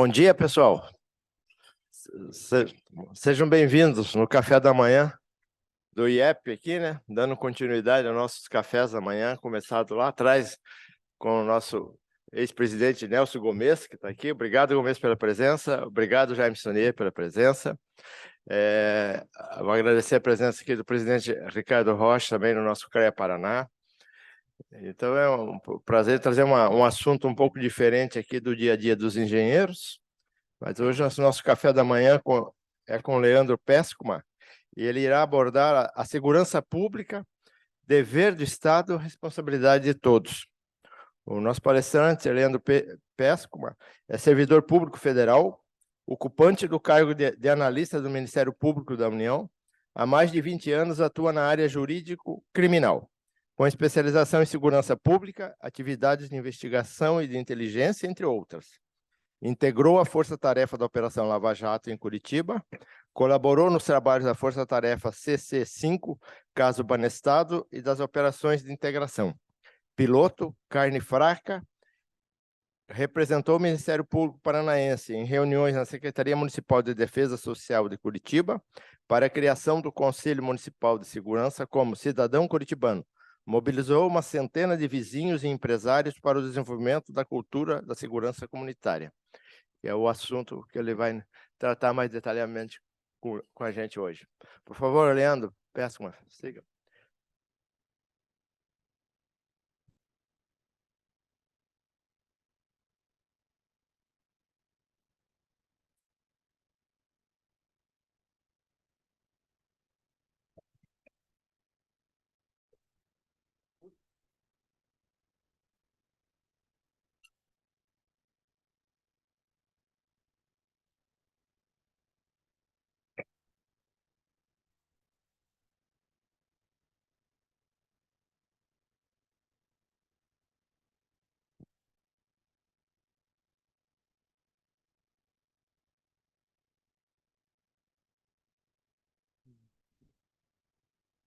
Bom dia, pessoal. Se- Sejam bem-vindos no café da manhã do IEP aqui, né? Dando continuidade aos nossos cafés da manhã, começado lá atrás com o nosso ex-presidente Nelson Gomes, que está aqui. Obrigado, Gomes, pela presença. Obrigado, Jaime Sonier, pela presença. Vou agradecer a presença aqui do presidente Ricardo Rocha, também no nosso CREA Paraná. Então, é um prazer trazer um assunto um pouco diferente aqui do dia a dia dos engenheiros. Mas hoje o nosso café da manhã é com Leandro Pescuma, e ele irá abordar a segurança pública, dever do Estado, responsabilidade de todos. O nosso palestrante, Leandro Pescuma, é servidor público federal, ocupante do cargo de analista do Ministério Público da União. Há mais de 20 anos atua na área jurídico-criminal, com especialização em segurança pública, atividades de investigação e de inteligência, entre outras. Integrou a Força-Tarefa da Operação Lava Jato em Curitiba, colaborou nos trabalhos da Força-Tarefa CC5, caso Banestado, e das operações de integração. Piloto, carne fraca, representou o Ministério Público Paranaense em reuniões na Secretaria Municipal de Defesa Social de Curitiba para a criação do Conselho Municipal de Segurança como cidadão curitibano. Mobilizou uma centena de vizinhos e empresários para o desenvolvimento da cultura da segurança comunitária, que é o assunto que ele vai tratar mais detalhadamente com a gente hoje. Por favor, Leandro, peço uma siga.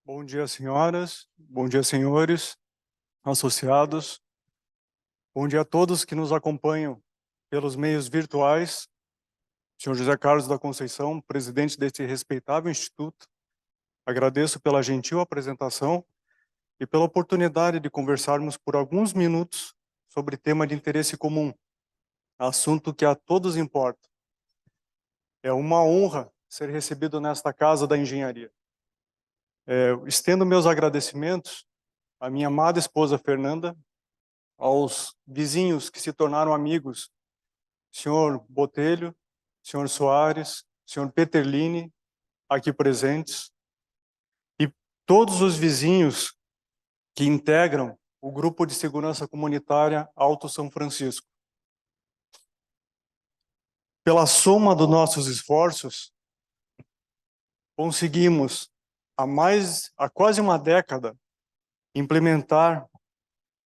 Bom dia, senhoras. Bom dia, senhores, associados. Bom dia a todos que nos acompanham pelos meios virtuais. Senhor José Carlos da Conceição, presidente deste respeitável instituto, agradeço pela gentil apresentação e pela oportunidade de conversarmos por alguns minutos sobre tema de interesse comum, assunto que a todos importa. É uma honra ser recebido nesta casa da engenharia. Estendo meus agradecimentos à minha amada esposa Fernanda, aos vizinhos que se tornaram amigos, senhor Botelho, senhor Soares, senhor Peterlini, aqui presentes, e todos os vizinhos que integram o Grupo de Segurança Comunitária Alto São Francisco. Pela soma dos nossos esforços, conseguimos, há quase uma década, implementar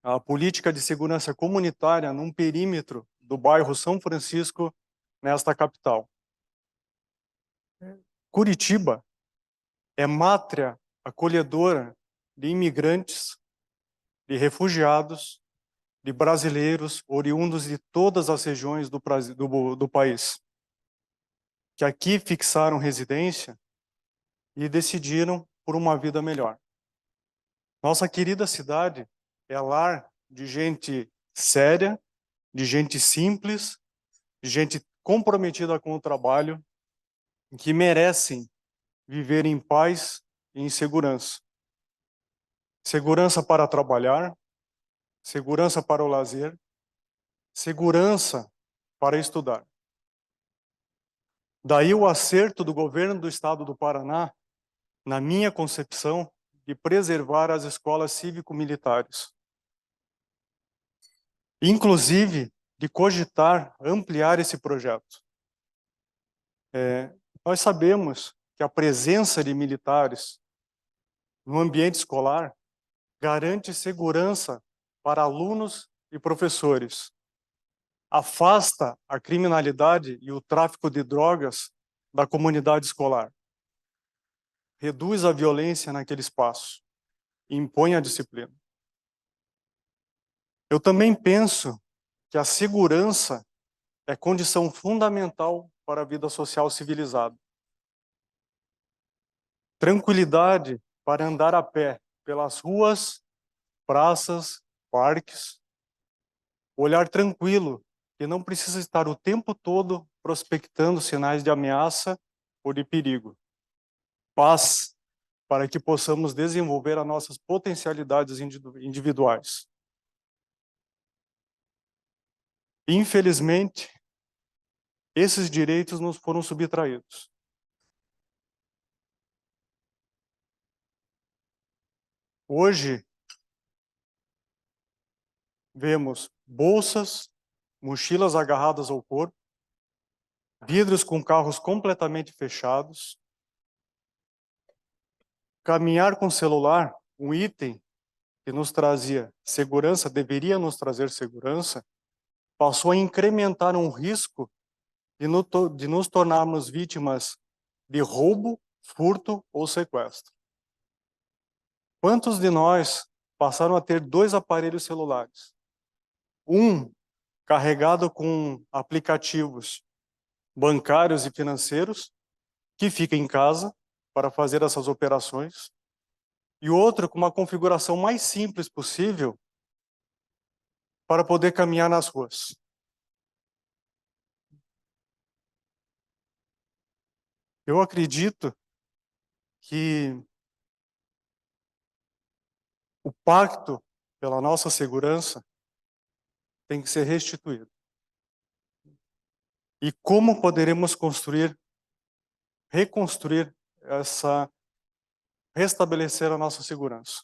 a política de segurança comunitária num perímetro do bairro São Francisco, nesta capital. Curitiba é mátria acolhedora de imigrantes, de refugiados, de brasileiros oriundos de todas as regiões do país, que aqui fixaram residência e decidiram por uma vida melhor. Nossa querida cidade é lar de gente séria, de gente simples, de gente comprometida com o trabalho, que merecem viver em paz e em segurança. Segurança para trabalhar, segurança para o lazer, segurança para estudar. Daí o acerto do governo do estado do Paraná, na minha concepção, de preservar as escolas cívico-militares. Inclusive, de cogitar ampliar esse projeto. Nós sabemos que a presença de militares no ambiente escolar garante segurança para alunos e professores, afasta a criminalidade e o tráfico de drogas da comunidade escolar, reduz a violência naquele espaço e impõe a disciplina. Eu também penso que a segurança é condição fundamental para a vida social civilizada. Tranquilidade para andar a pé pelas ruas, praças, parques. Olhar tranquilo, que não precisa estar o tempo todo prospectando sinais de ameaça ou de perigo. Paz, para que possamos desenvolver as nossas potencialidades individuais. Infelizmente, esses direitos nos foram subtraídos. Hoje, vemos bolsas, mochilas agarradas ao corpo, vidros com carros completamente fechados, caminhar com celular, um item que nos trazia segurança, deveria nos trazer segurança, passou a incrementar um risco de nos tornarmos vítimas de roubo, furto ou sequestro. Quantos de nós passaram a ter 2 aparelhos celulares? Um carregado com aplicativos bancários e financeiros, que fica em casa para fazer essas operações, e outro com uma configuração mais simples possível para poder caminhar nas ruas. Eu acredito que o pacto pela nossa segurança tem que ser restituído. E como poderemos reconstruir restabelecer a nossa segurança?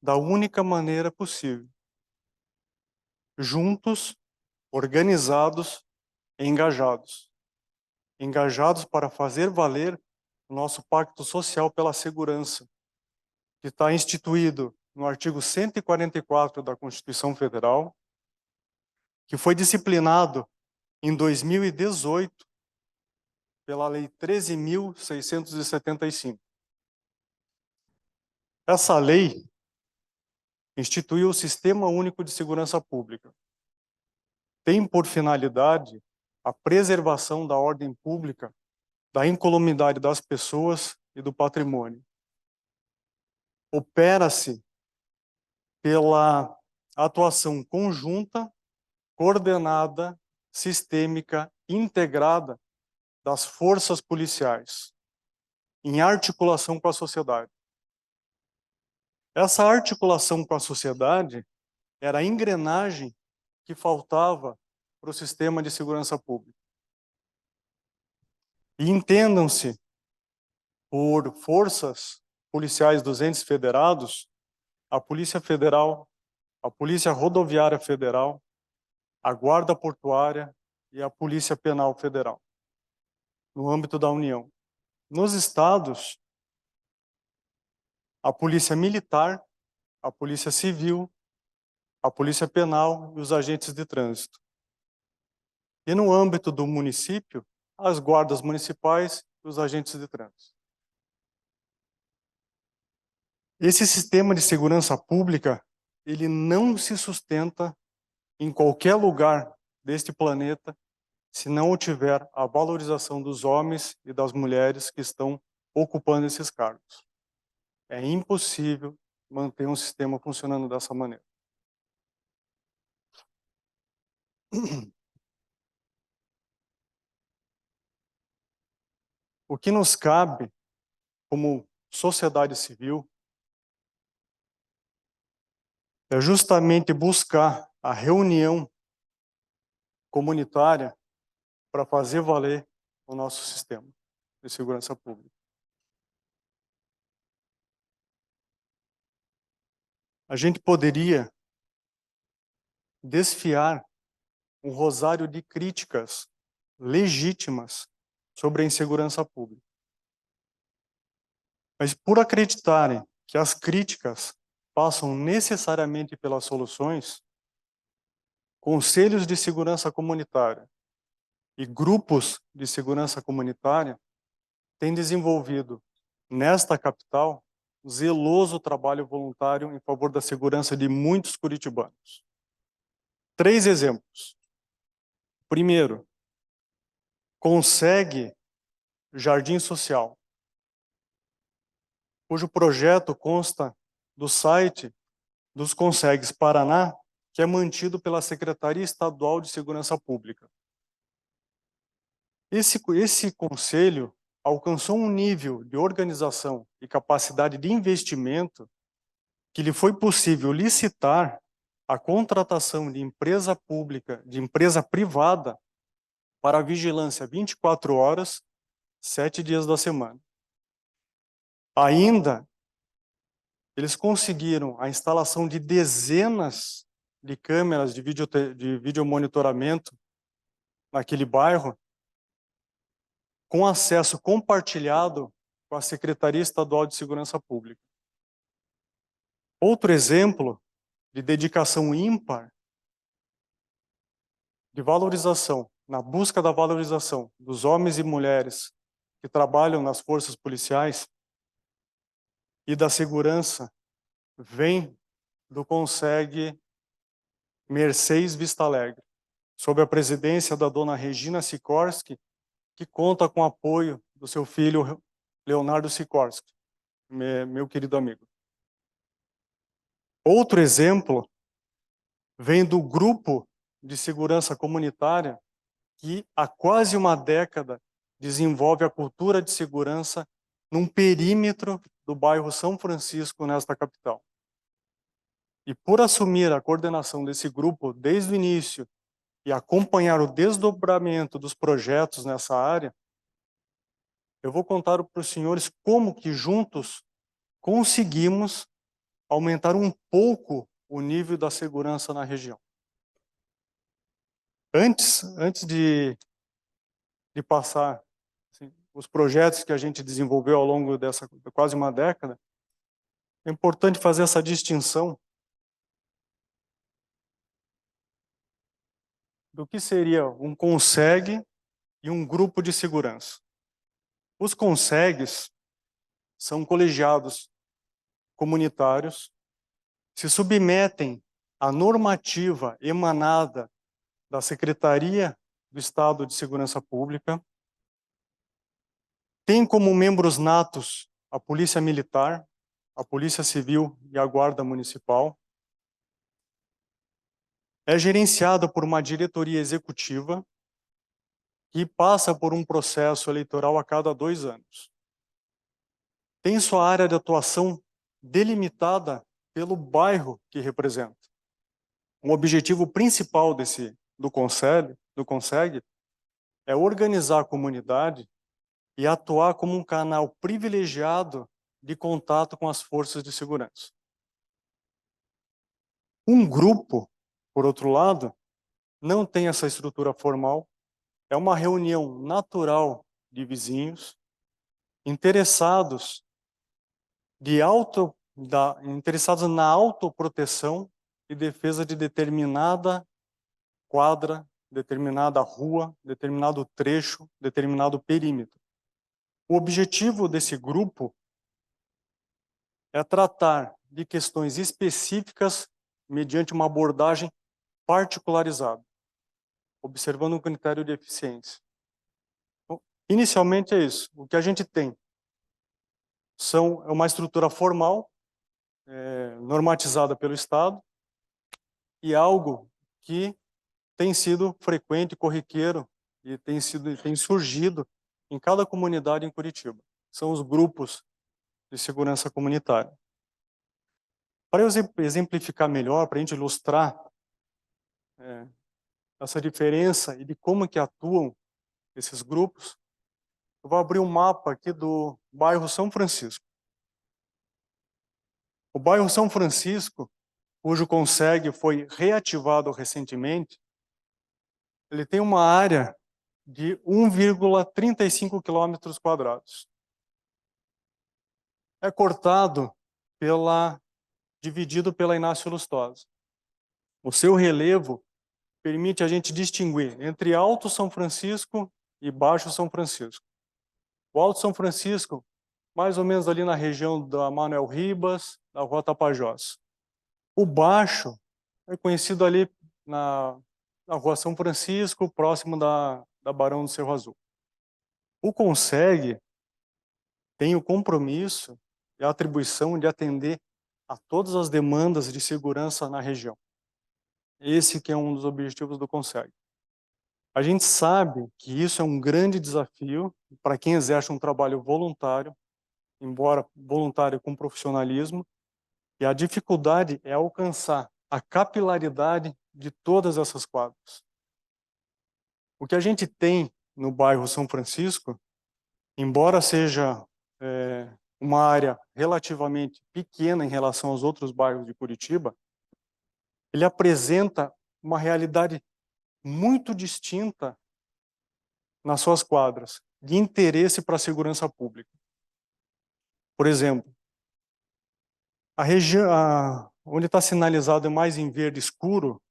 Da única maneira possível. Juntos, organizados e engajados. Engajados para fazer valer o nosso pacto social pela segurança, que está instituído no artigo 144 da Constituição Federal, que foi disciplinado em 2018 pela Lei 13.675. Essa lei instituiu o Sistema Único de Segurança Pública. Tem por finalidade a preservação da ordem pública, da incolumidade das pessoas e do patrimônio. Opera-se pela atuação conjunta, coordenada, sistêmica, integrada das forças policiais, em articulação com a sociedade. Essa articulação com a sociedade era a engrenagem que faltava para o sistema de segurança pública. E entendam-se por forças policiais dos entes federados, a Polícia Federal, a Polícia Rodoviária Federal, a Guarda Portuária e a Polícia Penal Federal, no âmbito da União. Nos estados, a Polícia Militar, a Polícia Civil, a Polícia Penal e os agentes de trânsito. E no âmbito do município, as guardas municipais e os agentes de trânsito. Esse sistema de segurança pública, ele não se sustenta em qualquer lugar deste planeta se não tiver a valorização dos homens e das mulheres que estão ocupando esses cargos. É impossível manter um sistema funcionando dessa maneira. O que nos cabe, como sociedade civil, é justamente buscar a reunião comunitária para fazer valer o nosso sistema de segurança pública. A gente poderia desfiar um rosário de críticas legítimas sobre a insegurança pública. Mas por acreditarem que as críticas passam necessariamente pelas soluções, conselhos de segurança comunitária e grupos de segurança comunitária têm desenvolvido nesta capital zeloso trabalho voluntário em favor da segurança de muitos curitibanos. 3 exemplos. Primeiro, Consegue Jardim Social, cujo projeto consta do site dos Consegues Paraná, que é mantido pela Secretaria Estadual de Segurança Pública. Esse conselho alcançou um nível de organização e capacidade de investimento que lhe foi possível licitar a contratação de empresa pública, de empresa privada, para a vigilância 24 horas, 7 dias da semana. Ainda, eles conseguiram a instalação de dezenas de câmeras de videomonitoramento naquele bairro, com acesso compartilhado com a Secretaria Estadual de Segurança Pública. Outro exemplo de dedicação ímpar, de valorização, na busca da valorização dos homens e mulheres que trabalham nas forças policiais e da segurança, vem do Consegue Mercês Vista Alegre, sob a presidência da dona Regina Sikorski, que conta com o apoio do seu filho Leonardo Sikorski, meu querido amigo. Outro exemplo vem do grupo de segurança comunitária que há quase uma década desenvolve a cultura de segurança num perímetro do bairro São Francisco, nesta capital. E por assumir a coordenação desse grupo desde o início e acompanhar o desdobramento dos projetos nessa área, eu vou contar para os senhores como que juntos conseguimos aumentar um pouco o nível da segurança na região. Antes de passar assim, os projetos que a gente desenvolveu ao longo dessa quase uma década, é importante fazer essa distinção do que seria um Consegue e um grupo de segurança. Os Consegues são colegiados comunitários, se submetem à normativa emanada da Secretaria do Estado de Segurança Pública, tem como membros natos a Polícia Militar, a Polícia Civil e a Guarda Municipal, é gerenciada por uma diretoria executiva que passa por um processo eleitoral a cada 2 anos. Tem sua área de atuação delimitada pelo bairro que representa. O objetivo principal do Consegue é organizar a comunidade e atuar como um canal privilegiado de contato com as forças de segurança. Um grupo, por outro lado, não tem essa estrutura formal, é uma reunião natural de vizinhos interessados interessados na autoproteção e defesa de determinada quadra, determinada rua, determinado trecho, determinado perímetro. O objetivo desse grupo é tratar de questões específicas mediante uma abordagem particularizada, observando um critério de eficiência. Então, inicialmente é isso. O que a gente tem é uma estrutura formal, normatizada pelo Estado, e algo que tem sido frequente, corriqueiro, e tem surgido em cada comunidade em Curitiba. São os grupos de segurança comunitária. Para eu exemplificar melhor, para a gente ilustrar essa diferença e de como que atuam esses grupos, eu vou abrir um mapa aqui do bairro São Francisco. O bairro São Francisco, cujo Consegue foi reativado recentemente, ele tem uma área de 1,35 quilômetros quadrados. É cortado dividido pela Inácio Lustosa. O seu relevo permite a gente distinguir entre Alto São Francisco e Baixo São Francisco. O Alto São Francisco, mais ou menos ali na região da Manuel Ribas, da Rua Tapajós. O Baixo é conhecido ali na Rua São Francisco, próximo da Barão do Cerro Azul. O CONSEG tem o compromisso e a atribuição de atender a todas as demandas de segurança na região. Esse que é um dos objetivos do CONSEG. A gente sabe que isso é um grande desafio para quem exerce um trabalho voluntário, embora voluntário com profissionalismo, e a dificuldade é alcançar a capilaridade de todas essas quadras. O que a gente tem no bairro São Francisco, embora seja uma área relativamente pequena em relação aos outros bairros de Curitiba, ele apresenta uma realidade muito distinta nas suas quadras, de interesse para a segurança pública. Por exemplo, a região onde está sinalizado mais em verde escuro,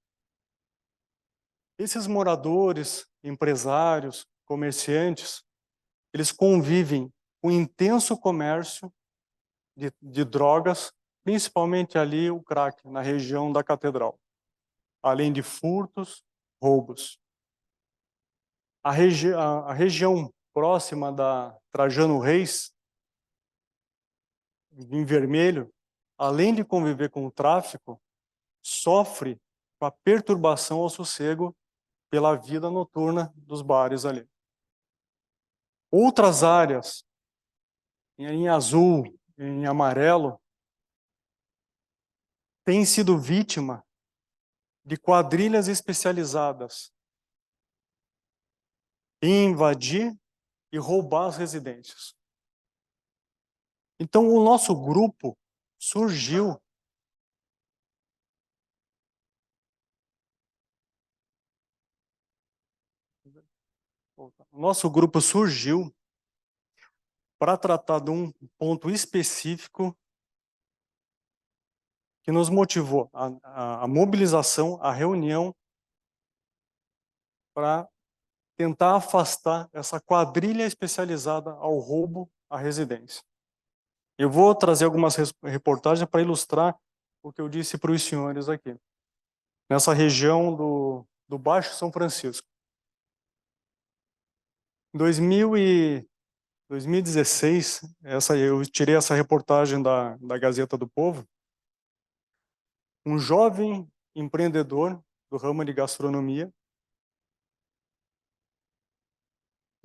esses moradores, empresários, comerciantes, eles convivem com intenso comércio de drogas, principalmente ali o crack, na região da Catedral, além de furtos, roubos. A região próxima da Trajano Reis, em vermelho, além de conviver com o tráfico, sofre com a perturbação ao sossego pela vida noturna dos bares ali. Outras áreas, em azul, em amarelo, têm sido vítima de quadrilhas especializadas em invadir e roubar as residências. Então, o nosso grupo surgiu para tratar de um ponto específico que nos motivou a mobilização, a reunião, para tentar afastar essa quadrilha especializada ao roubo à residência. Eu vou trazer algumas reportagens para ilustrar o que eu disse para os senhores aqui, nessa região do Baixo São Francisco. Em 2016, eu tirei essa reportagem da Gazeta do Povo. Um jovem empreendedor do ramo de gastronomia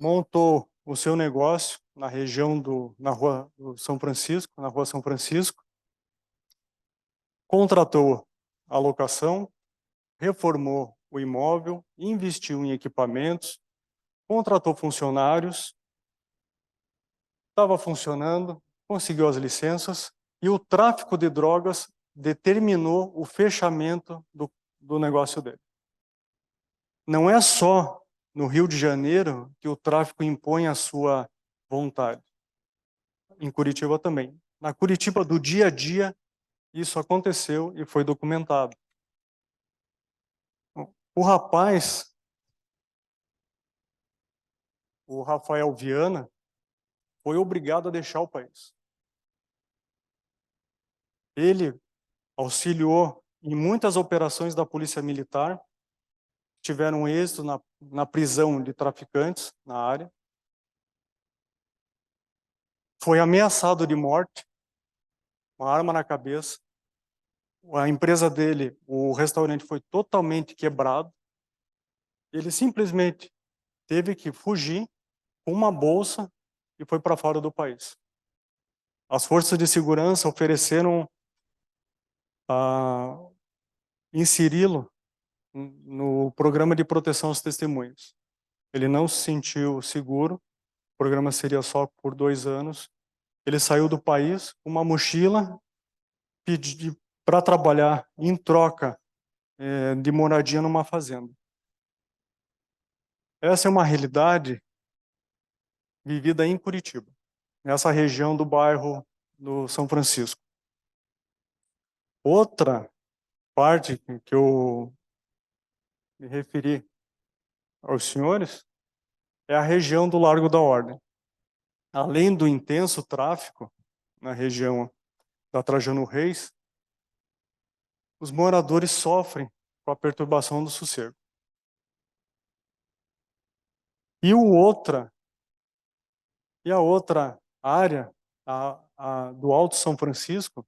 montou o seu negócio na região na Rua São Francisco, contratou a locação, reformou o imóvel, investiu em equipamentos, contratou funcionários, estava funcionando, conseguiu as licenças e o tráfico de drogas determinou o fechamento do negócio dele. Não é só no Rio de Janeiro que o tráfico impõe a sua vontade. Em Curitiba também. Na Curitiba do dia a dia, isso aconteceu e foi documentado. O rapaz, o Rafael Viana, foi obrigado a deixar o país. Ele auxiliou em muitas operações da Polícia Militar, tiveram êxito na prisão de traficantes na área. Foi ameaçado de morte, uma arma na cabeça. A empresa dele, o restaurante, foi totalmente quebrado. Ele simplesmente teve que fugir com uma bolsa e foi para fora do país. As forças de segurança ofereceram a inseri-lo no programa de proteção aos testemunhas. Ele não se sentiu seguro, o programa seria só por 2 anos. Ele saiu do país com uma mochila, pediu para trabalhar em troca de moradia numa fazenda. Essa é uma realidade vivida em Curitiba, nessa região do bairro do São Francisco. Outra parte que eu me referi aos senhores é a região do Largo da Ordem. Além do intenso tráfico na região da Trajano Reis, os moradores sofrem com a perturbação do sossego. E a outra área, do Alto São Francisco,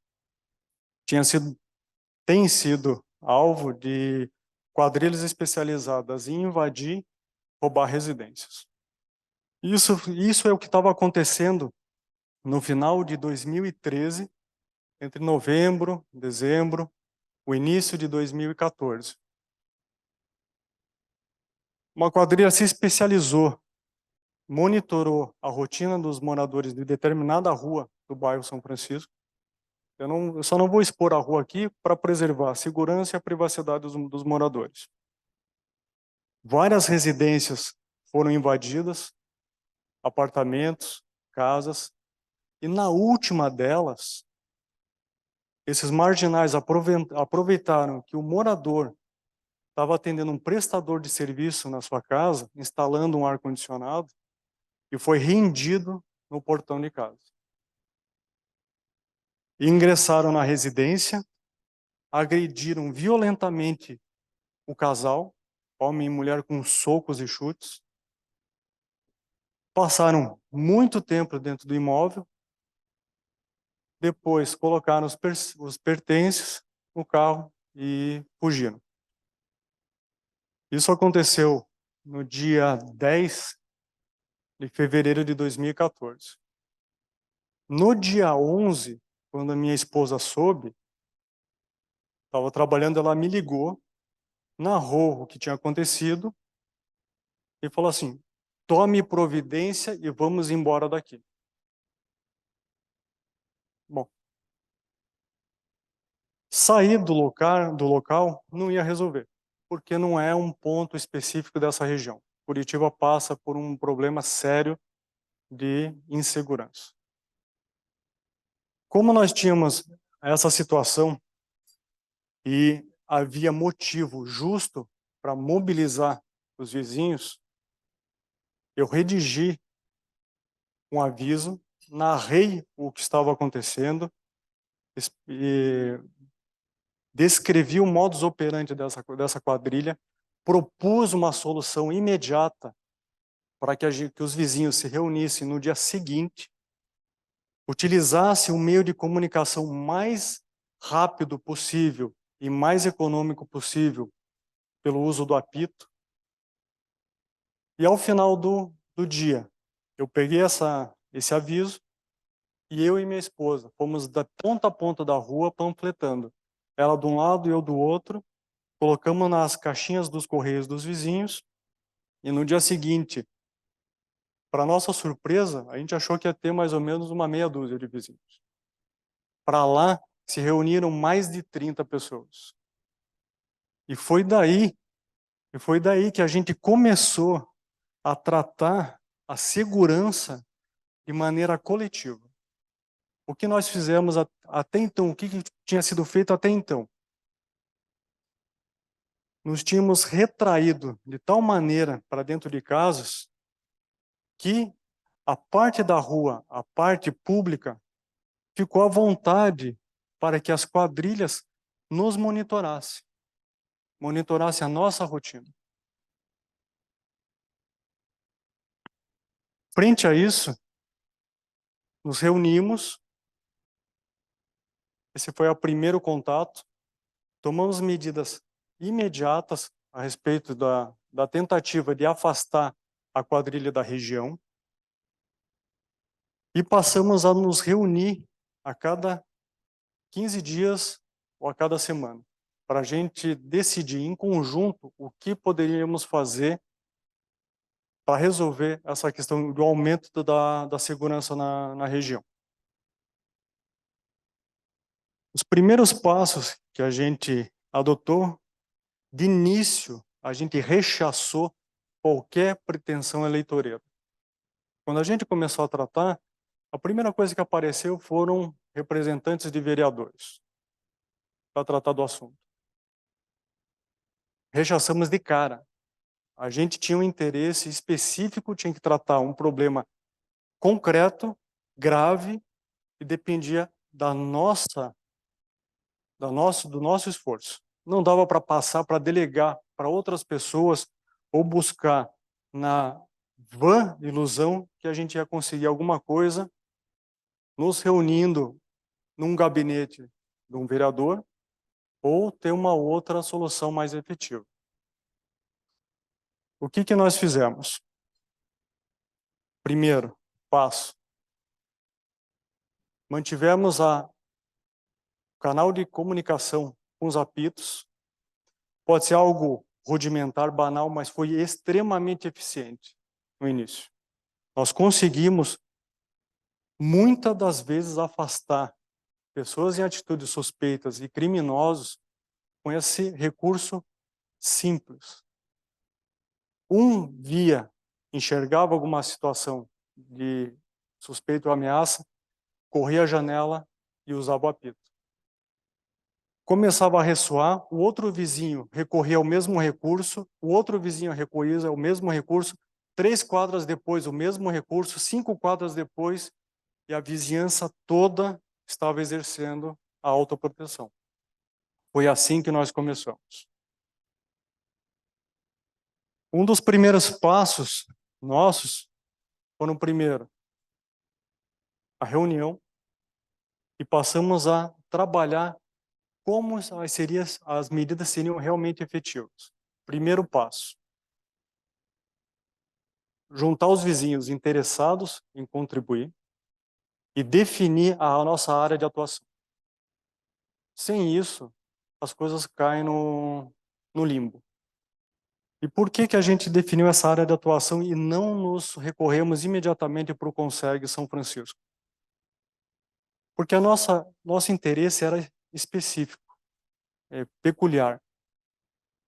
tem sido alvo de quadrilhas especializadas em invadir, roubar residências. Isso é o que estava acontecendo no final de 2013, entre novembro, dezembro, o início de 2014. Uma quadrilha se especializou, monitorou a rotina dos moradores de determinada rua do bairro São Francisco. Eu só não vou expor a rua aqui para preservar a segurança e a privacidade dos moradores. Várias residências foram invadidas, apartamentos, casas, e na última delas, esses marginais aproveitaram que o morador estava atendendo um prestador de serviço na sua casa, instalando um ar-condicionado, e foi rendido no portão de casa. Ingressaram na residência, agrediram violentamente o casal, homem e mulher, com socos e chutes. Passaram muito tempo dentro do imóvel. Depois colocaram os pertences no carro e fugiram. Isso aconteceu no dia 10 de fevereiro de 2014. No dia 11, quando a minha esposa soube, estava trabalhando, ela me ligou, narrou o que tinha acontecido e falou assim: tome providência e vamos embora daqui. Bom, sair do local não ia resolver, porque não é um ponto específico dessa região. Curitiba passa por um problema sério de insegurança. Como nós tínhamos essa situação e havia motivo justo para mobilizar os vizinhos, eu redigi um aviso, narrei o que estava acontecendo e descrevi o modus operandi dessa quadrilha, propus uma solução imediata para que os vizinhos se reunissem no dia seguinte, utilizassem o meio de comunicação mais rápido possível e mais econômico possível pelo uso do apito. E ao final do dia, eu peguei esse aviso e eu e minha esposa fomos da ponta a ponta da rua panfletando. Ela de um lado e eu do outro, colocamos nas caixinhas dos correios dos vizinhos e no dia seguinte, para nossa surpresa, a gente achou que ia ter mais ou menos uma meia dúzia de vizinhos. Para lá se reuniram mais de 30 pessoas. E foi daí que a gente começou a tratar a segurança de maneira coletiva. O que nós fizemos até então, o que tinha sido feito até então? Nos tínhamos retraído de tal maneira para dentro de casas que a parte da rua, a parte pública, ficou à vontade para que as quadrilhas nos monitorassem a nossa rotina. Frente a isso, nos reunimos, esse foi o primeiro contato, tomamos medidas imediatas a respeito da tentativa de afastar a quadrilha da região e passamos a nos reunir a cada 15 dias ou a cada semana, para a gente decidir em conjunto o que poderíamos fazer para resolver essa questão do aumento da segurança na região. Os primeiros passos que a gente adotou, de início, a gente rechaçou qualquer pretensão eleitoreira. Quando a gente começou a tratar, a primeira coisa que apareceu foram representantes de vereadores para tratar do assunto. Rechaçamos de cara. A gente tinha um interesse específico, tinha que tratar um problema concreto, grave, e dependia do nosso esforço. Não dava para passar, para delegar para outras pessoas ou buscar na vã ilusão que a gente ia conseguir alguma coisa nos reunindo num gabinete de um vereador ou ter uma outra solução mais efetiva. O que nós fizemos? Primeiro passo, mantivemos o canal de comunicação com os apitos. Pode ser algo rudimentar, banal, mas foi extremamente eficiente no início. Nós conseguimos, muitas das vezes, afastar pessoas em atitudes suspeitas e criminosos com esse recurso simples. Enxergava alguma situação de suspeito ou ameaça, corria a janela e usava o apito. Começava a ressoar, o outro vizinho recorria ao mesmo recurso, o outro vizinho recorria ao mesmo recurso, 3 quadras depois o mesmo recurso, 5 quadras depois, e a vizinhança toda estava exercendo a autoproteção. Foi assim que nós começamos. Um dos primeiros passos nossos foram, primeiro, a reunião, e passamos a trabalhar como as medidas seriam realmente efetivas. Primeiro passo: juntar os vizinhos interessados em contribuir e definir a nossa área de atuação. Sem isso, as coisas caem no limbo. E por que a gente definiu essa área de atuação e não nos recorremos imediatamente para o Conseg São Francisco? Porque nosso interesse era específico, peculiar.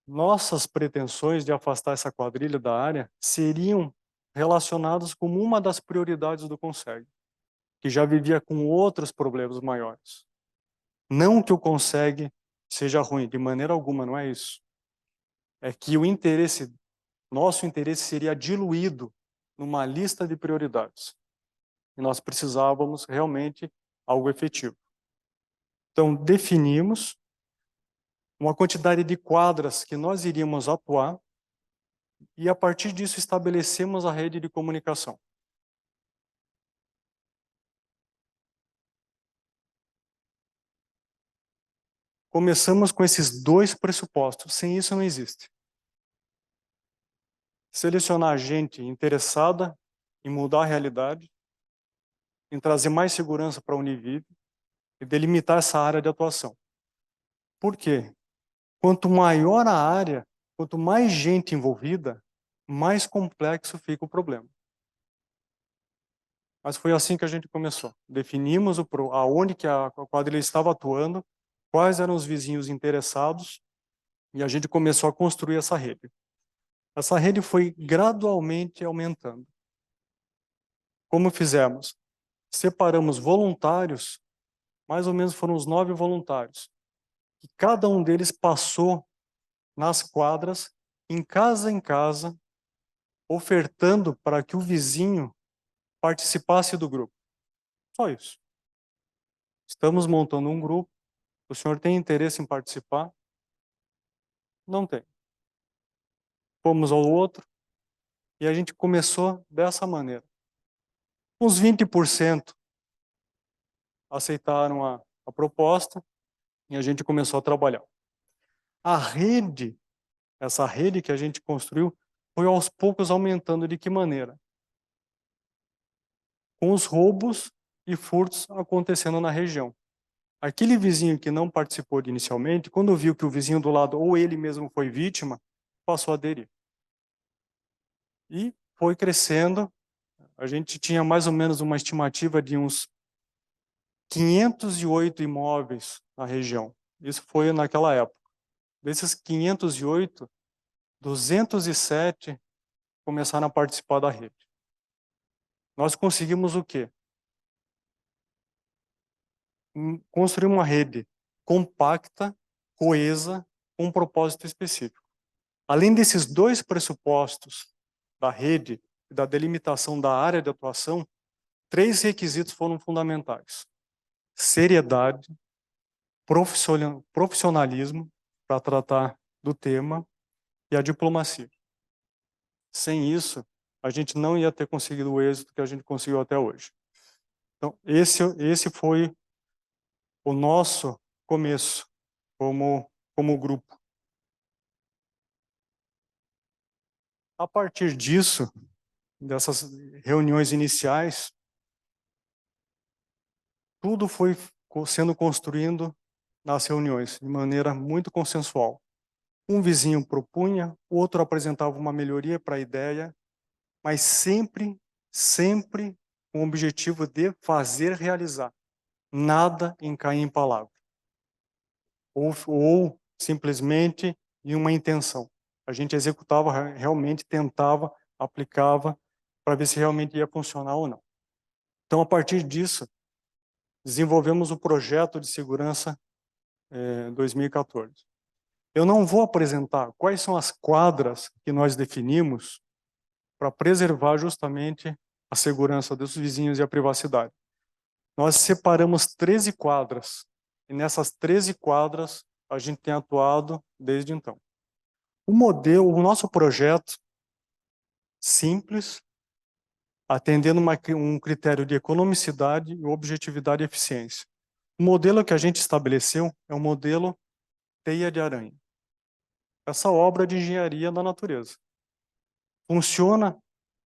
Nossas pretensões de afastar essa quadrilha da área seriam relacionadas com uma das prioridades do Conseg, que já vivia com outros problemas maiores. Não que o Conseg seja ruim, de maneira alguma, não é isso. É que nosso interesse seria diluído numa lista de prioridades. E nós precisávamos realmente algo efetivo. Então, definimos uma quantidade de quadras que nós iríamos atuar e, a partir disso, estabelecemos a rede de comunicação. Começamos com esses 2 pressupostos. Sem isso, não existe. Selecionar gente interessada em mudar a realidade, em trazer mais segurança para a Univive e delimitar essa área de atuação. Por quê? Quanto maior a área, quanto mais gente envolvida, mais complexo fica o problema. Mas foi assim que a gente começou. Definimos aonde que a quadrilha estava atuando, quais eram os vizinhos interessados, e a gente começou a construir essa rede. Essa rede foi gradualmente aumentando. Como fizemos? Separamos voluntários, mais ou menos foram uns 9 voluntários, e cada um deles passou nas quadras, em casa, ofertando para que o vizinho participasse do grupo. Só isso. Estamos montando um grupo, o senhor tem interesse em participar? Não tem. Fomos ao outro, e a gente começou dessa maneira. Uns 20% aceitaram a proposta, e a gente começou a trabalhar. Essa rede que a gente construiu, foi aos poucos aumentando. De que maneira? Com os roubos e furtos acontecendo na região. Aquele vizinho que não participou inicialmente, quando viu que o vizinho do lado ou ele mesmo foi vítima, passou a aderir. E foi crescendo. A gente tinha mais ou menos uma estimativa de uns 508 imóveis na região. Isso foi naquela época. Desses 508, 207 começaram a participar da rede. Nós conseguimos o quê? Construir uma rede compacta, coesa, com um propósito específico. Além desses 2 pressupostos da rede e da delimitação da área de atuação, 3 requisitos foram fundamentais: seriedade, profissionalismo para tratar do tema e a diplomacia. Sem isso, a gente não ia ter conseguido o êxito que a gente conseguiu até hoje. Então, esse foi o nosso começo como grupo. A partir disso, dessas reuniões iniciais, tudo foi sendo construído nas reuniões, de maneira muito consensual. Um vizinho propunha, o outro apresentava uma melhoria para a ideia, mas sempre com o objetivo de fazer realizar. Nada em cair em palavra. Ou simplesmente em uma intenção. A gente executava, realmente tentava, aplicava, para ver se realmente ia funcionar ou não. Então, a partir disso, desenvolvemos o projeto de segurança 2014. Eu não vou apresentar quais são as quadras que nós definimos para preservar justamente a segurança dos vizinhos e a privacidade. Nós separamos 13 quadras, e nessas 13 quadras a gente tem atuado desde então. O nosso projeto, simples, atendendo um critério de economicidade, objetividade e eficiência. O modelo que a gente estabeleceu é um modelo teia de aranha. Essa obra de engenharia da natureza. Funciona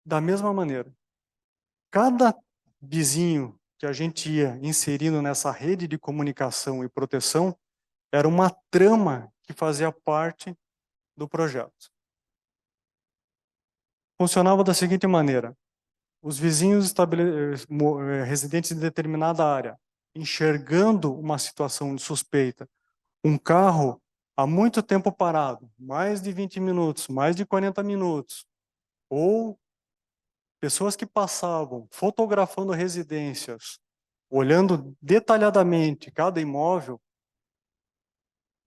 da mesma maneira. Cada vizinho que a gente ia inserindo nessa rede de comunicação e proteção era uma trama que fazia parte do projeto. Funcionava da seguinte maneira: os vizinhos residentes de determinada área, enxergando uma situação de suspeita, um carro há muito tempo parado, mais de 20 minutos, mais de 40 minutos, ou pessoas que passavam fotografando residências, olhando detalhadamente cada imóvel,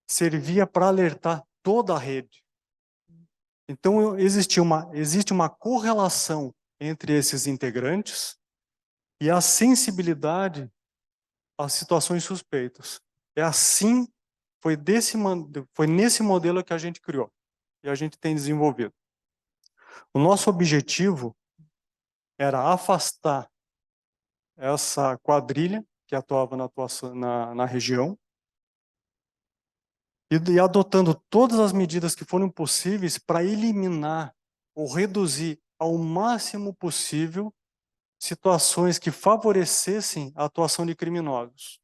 servia para alertar toda a rede. Então, existe uma correlação entre esses integrantes e a sensibilidade às situações suspeitas. É assim, foi nesse modelo que a gente criou e a gente tem desenvolvido. O nosso objetivo era afastar essa quadrilha que atuava na região e adotando todas as medidas que foram possíveis para eliminar ou reduzir ao máximo possível situações que favorecessem a atuação de criminosos.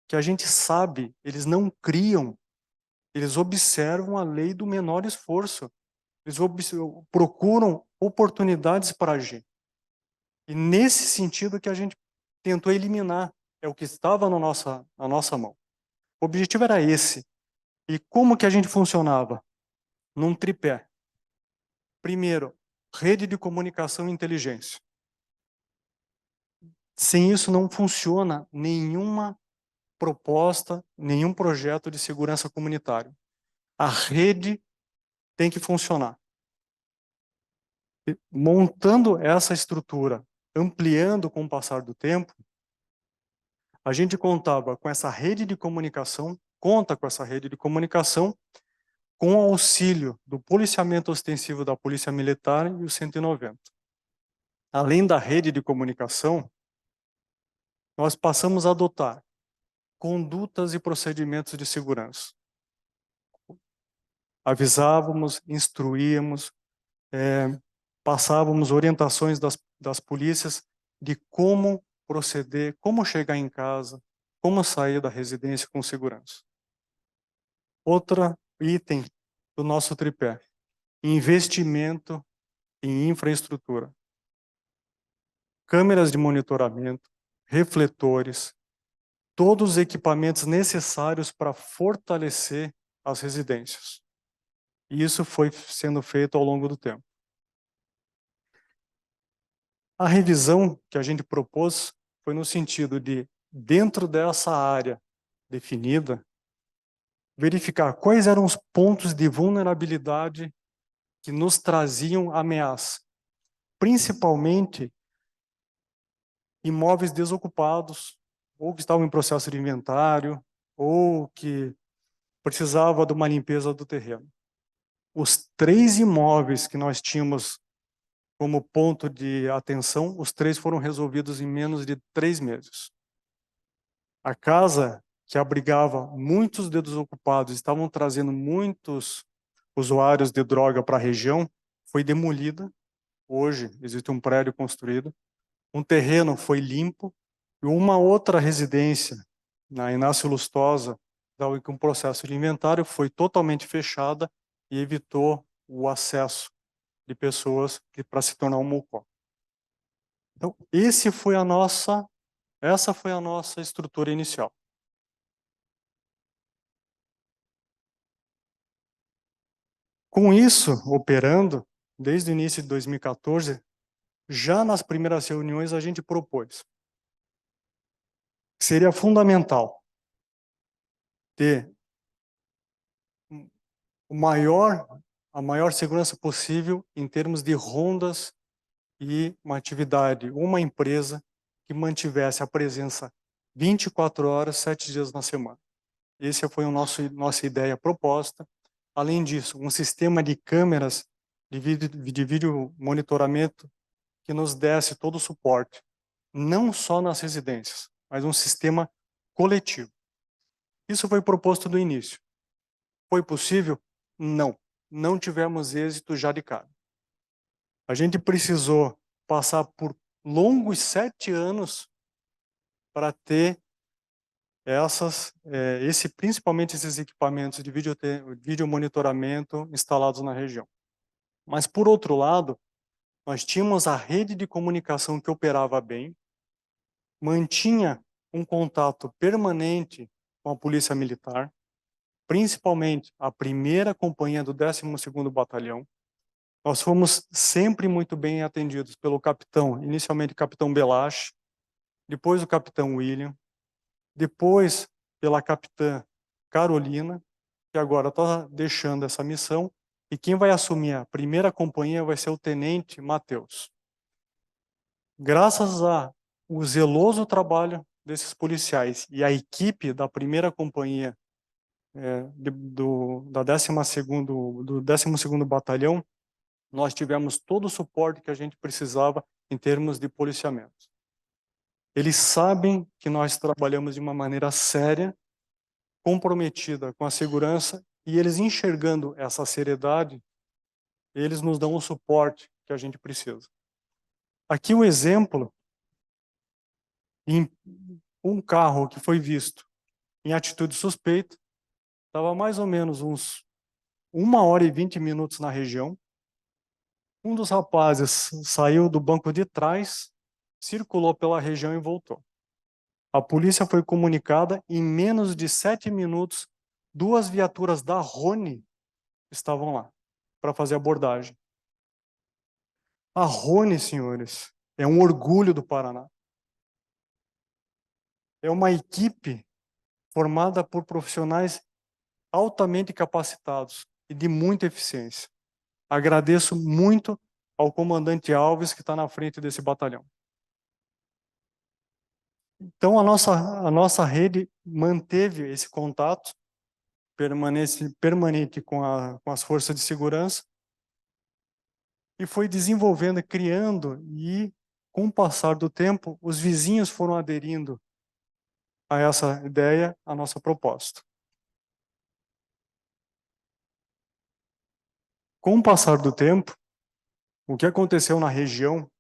Que a gente sabe, eles não criam, eles observam a lei do menor esforço. Eles procuram oportunidades para agir. E nesse sentido que a gente tentou eliminar, é o que estava na nossa mão. O objetivo era esse. E como que a gente funcionava? Num tripé. Primeiro, rede de comunicação e inteligência. Sem isso não funciona nenhuma proposta, nenhum projeto de segurança comunitário. A rede tem que funcionar. E montando essa estrutura, ampliando com o passar do tempo, a gente contava com essa rede de comunicação, conta com essa rede de comunicação, com o auxílio do policiamento ostensivo da Polícia Militar e o 190. Além da rede de comunicação, nós passamos a adotar condutas e procedimentos de segurança. Avisávamos, instruíamos, passávamos orientações das polícias de como proceder, como chegar em casa, como sair da residência com segurança. Outro item do nosso tripé: investimento em infraestrutura. Câmeras de monitoramento, refletores, todos os equipamentos necessários para fortalecer as residências. E isso foi sendo feito ao longo do tempo. A revisão que a gente propôs foi no sentido de, dentro dessa área definida, verificar quais eram os pontos de vulnerabilidade que nos traziam ameaça, principalmente imóveis desocupados, ou que estavam em processo de inventário, ou que precisava de uma limpeza do terreno. Os 3 imóveis que nós tínhamos como ponto de atenção, os 3 foram resolvidos em menos de 3 meses. A casa, que abrigava muitos desocupados, estavam trazendo muitos usuários de droga para a região, foi demolida. Hoje existe um prédio construído, um terreno foi limpo e uma outra residência, na Inácio Lustosa, com um processo de inventário, foi totalmente fechada e evitou o acesso de pessoas para se tornar um mocó. Então, essa foi a nossa estrutura inicial. Com isso, operando, desde o início de 2014, já nas primeiras reuniões a gente propôs que seria fundamental ter a maior segurança possível em termos de rondas e uma atividade, uma empresa que mantivesse a presença 24 horas, 7 dias na semana. Essa foi nossa ideia proposta. Além disso, um sistema de câmeras de vídeo monitoramento que nos desse todo o suporte, não só nas residências, mas um sistema coletivo. Isso foi proposto no início. Foi possível? Não. Não tivemos êxito já de cara. A gente precisou passar por longos 7 anos para ter principalmente esses equipamentos de vídeo monitoramento instalados na região. Mas, por outro lado, nós tínhamos a rede de comunicação que operava bem, mantinha um contato permanente com a Polícia Militar, principalmente a primeira companhia do 12º Batalhão. Nós fomos sempre muito bem atendidos pelo capitão, inicialmente capitão Belache, depois o capitão William, depois pela capitã Carolina, que agora está deixando essa missão, e quem vai assumir a primeira companhia vai ser o tenente Matheus. Graças ao zeloso trabalho desses policiais e a equipe da primeira companhia do 12º Batalhão, nós tivemos todo o suporte que a gente precisava em termos de policiamento. Eles sabem que nós trabalhamos de uma maneira séria, comprometida com a segurança, e eles enxergando essa seriedade, eles nos dão o suporte que a gente precisa. Aqui o exemplo, em um carro que foi visto em atitude suspeita, estava mais ou menos uns 1h20 na região. Um dos rapazes saiu do banco de trás, circulou pela região e voltou. A polícia foi comunicada, em menos de 7 minutos, 2 viaturas da Rony estavam lá para fazer abordagem. A Rony, senhores, é um orgulho do Paraná. É uma equipe formada por profissionais altamente capacitados e de muita eficiência. Agradeço muito ao comandante Alves, que está na frente desse batalhão. Então, a nossa rede manteve esse contato permanente com as forças de segurança e foi desenvolvendo, criando, e com o passar do tempo, os vizinhos foram aderindo a essa ideia, a nossa proposta. Com o passar do tempo, o que aconteceu na região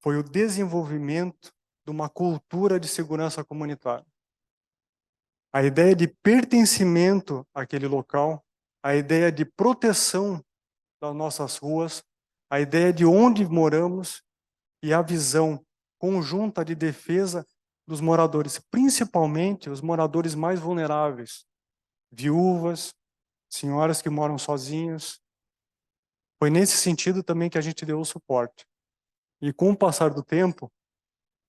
foi o desenvolvimento de uma cultura de segurança comunitária. A ideia de pertencimento àquele local, a ideia de proteção das nossas ruas, a ideia de onde moramos e a visão conjunta de defesa dos moradores, principalmente os moradores mais vulneráveis, viúvas, senhoras que moram sozinhas. Foi nesse sentido também que a gente deu o suporte. E com o passar do tempo,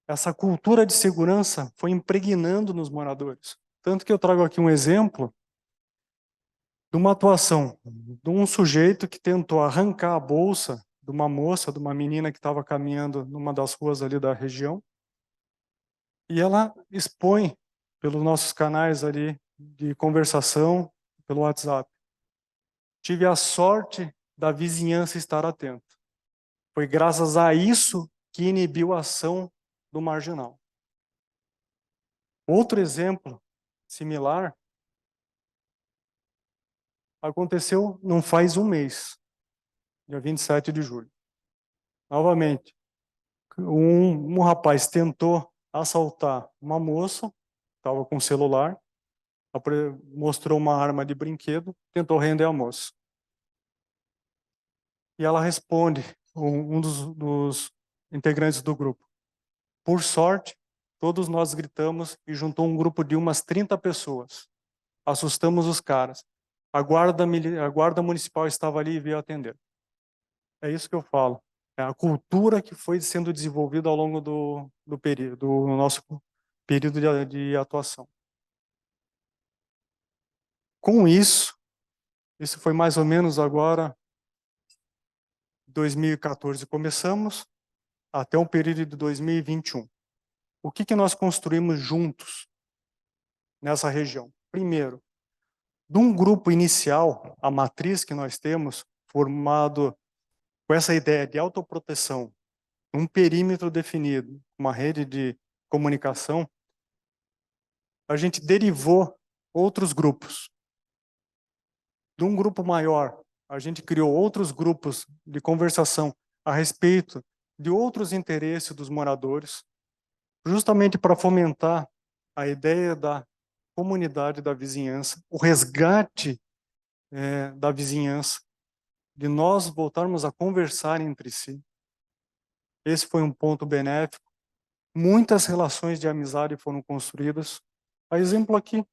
essa cultura de segurança foi impregnando nos moradores. Tanto que eu trago aqui um exemplo de uma atuação de um sujeito que tentou arrancar a bolsa de uma moça, de uma menina que estava caminhando numa das ruas ali da região, e ela expõe pelos nossos canais ali de conversação, pelo WhatsApp. Tive a sorte da vizinhança estar atenta. Foi graças a isso que inibiu a ação do marginal. Outro exemplo similar aconteceu não faz um mês, dia 27 de julho. Novamente, um rapaz tentou assaltar uma moça, estava com celular, mostrou uma arma de brinquedo, tentou render a moça. E ela responde, um dos integrantes do grupo: por sorte, todos nós gritamos e juntou um grupo de umas 30 pessoas. Assustamos os caras. A guarda municipal estava ali e veio atender. É isso que eu falo. É a cultura que foi sendo desenvolvida ao longo do período, do nosso período de atuação. Com isso foi mais ou menos agora 2014 começamos, até um período de 2021. O que nós construímos juntos nessa região? Primeiro, de um grupo inicial, a matriz que nós temos, formado com essa ideia de autoproteção, um perímetro definido, uma rede de comunicação, a gente derivou outros grupos. De um grupo maior, a gente criou outros grupos de conversação a respeito de outros interesses dos moradores, justamente para fomentar a ideia da comunidade, da vizinhança, o resgate da vizinhança, de nós voltarmos a conversar entre si. Esse foi um ponto benéfico. Muitas relações de amizade foram construídas. A exemplo aqui,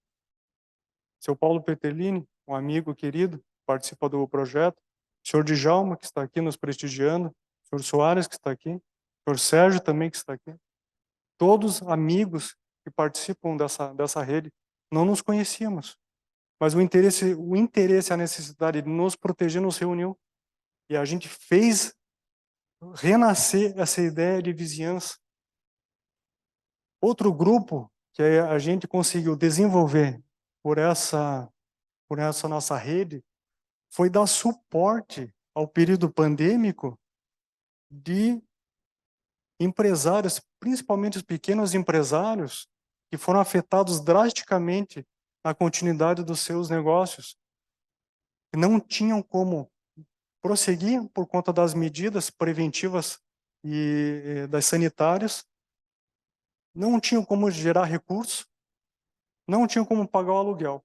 seu Paulo Peterlini, um amigo querido, participa do projeto, o senhor Djalma, que está aqui nos prestigiando, o senhor Soares, que está aqui, o senhor Sérgio também, que está aqui. Todos amigos que participam dessa rede. Não nos conhecíamos, mas o interesse, a necessidade de nos proteger nos reuniu. E a gente fez renascer essa ideia de vizinhança. Outro grupo que a gente conseguiu desenvolver por essa nossa rede foi dar suporte ao período pandêmico de empresários, principalmente os pequenos empresários, que foram afetados drasticamente na continuidade dos seus negócios. Não tinham como prosseguir por conta das medidas preventivas e das sanitárias, não tinham como gerar recursos, não tinham como pagar o aluguel.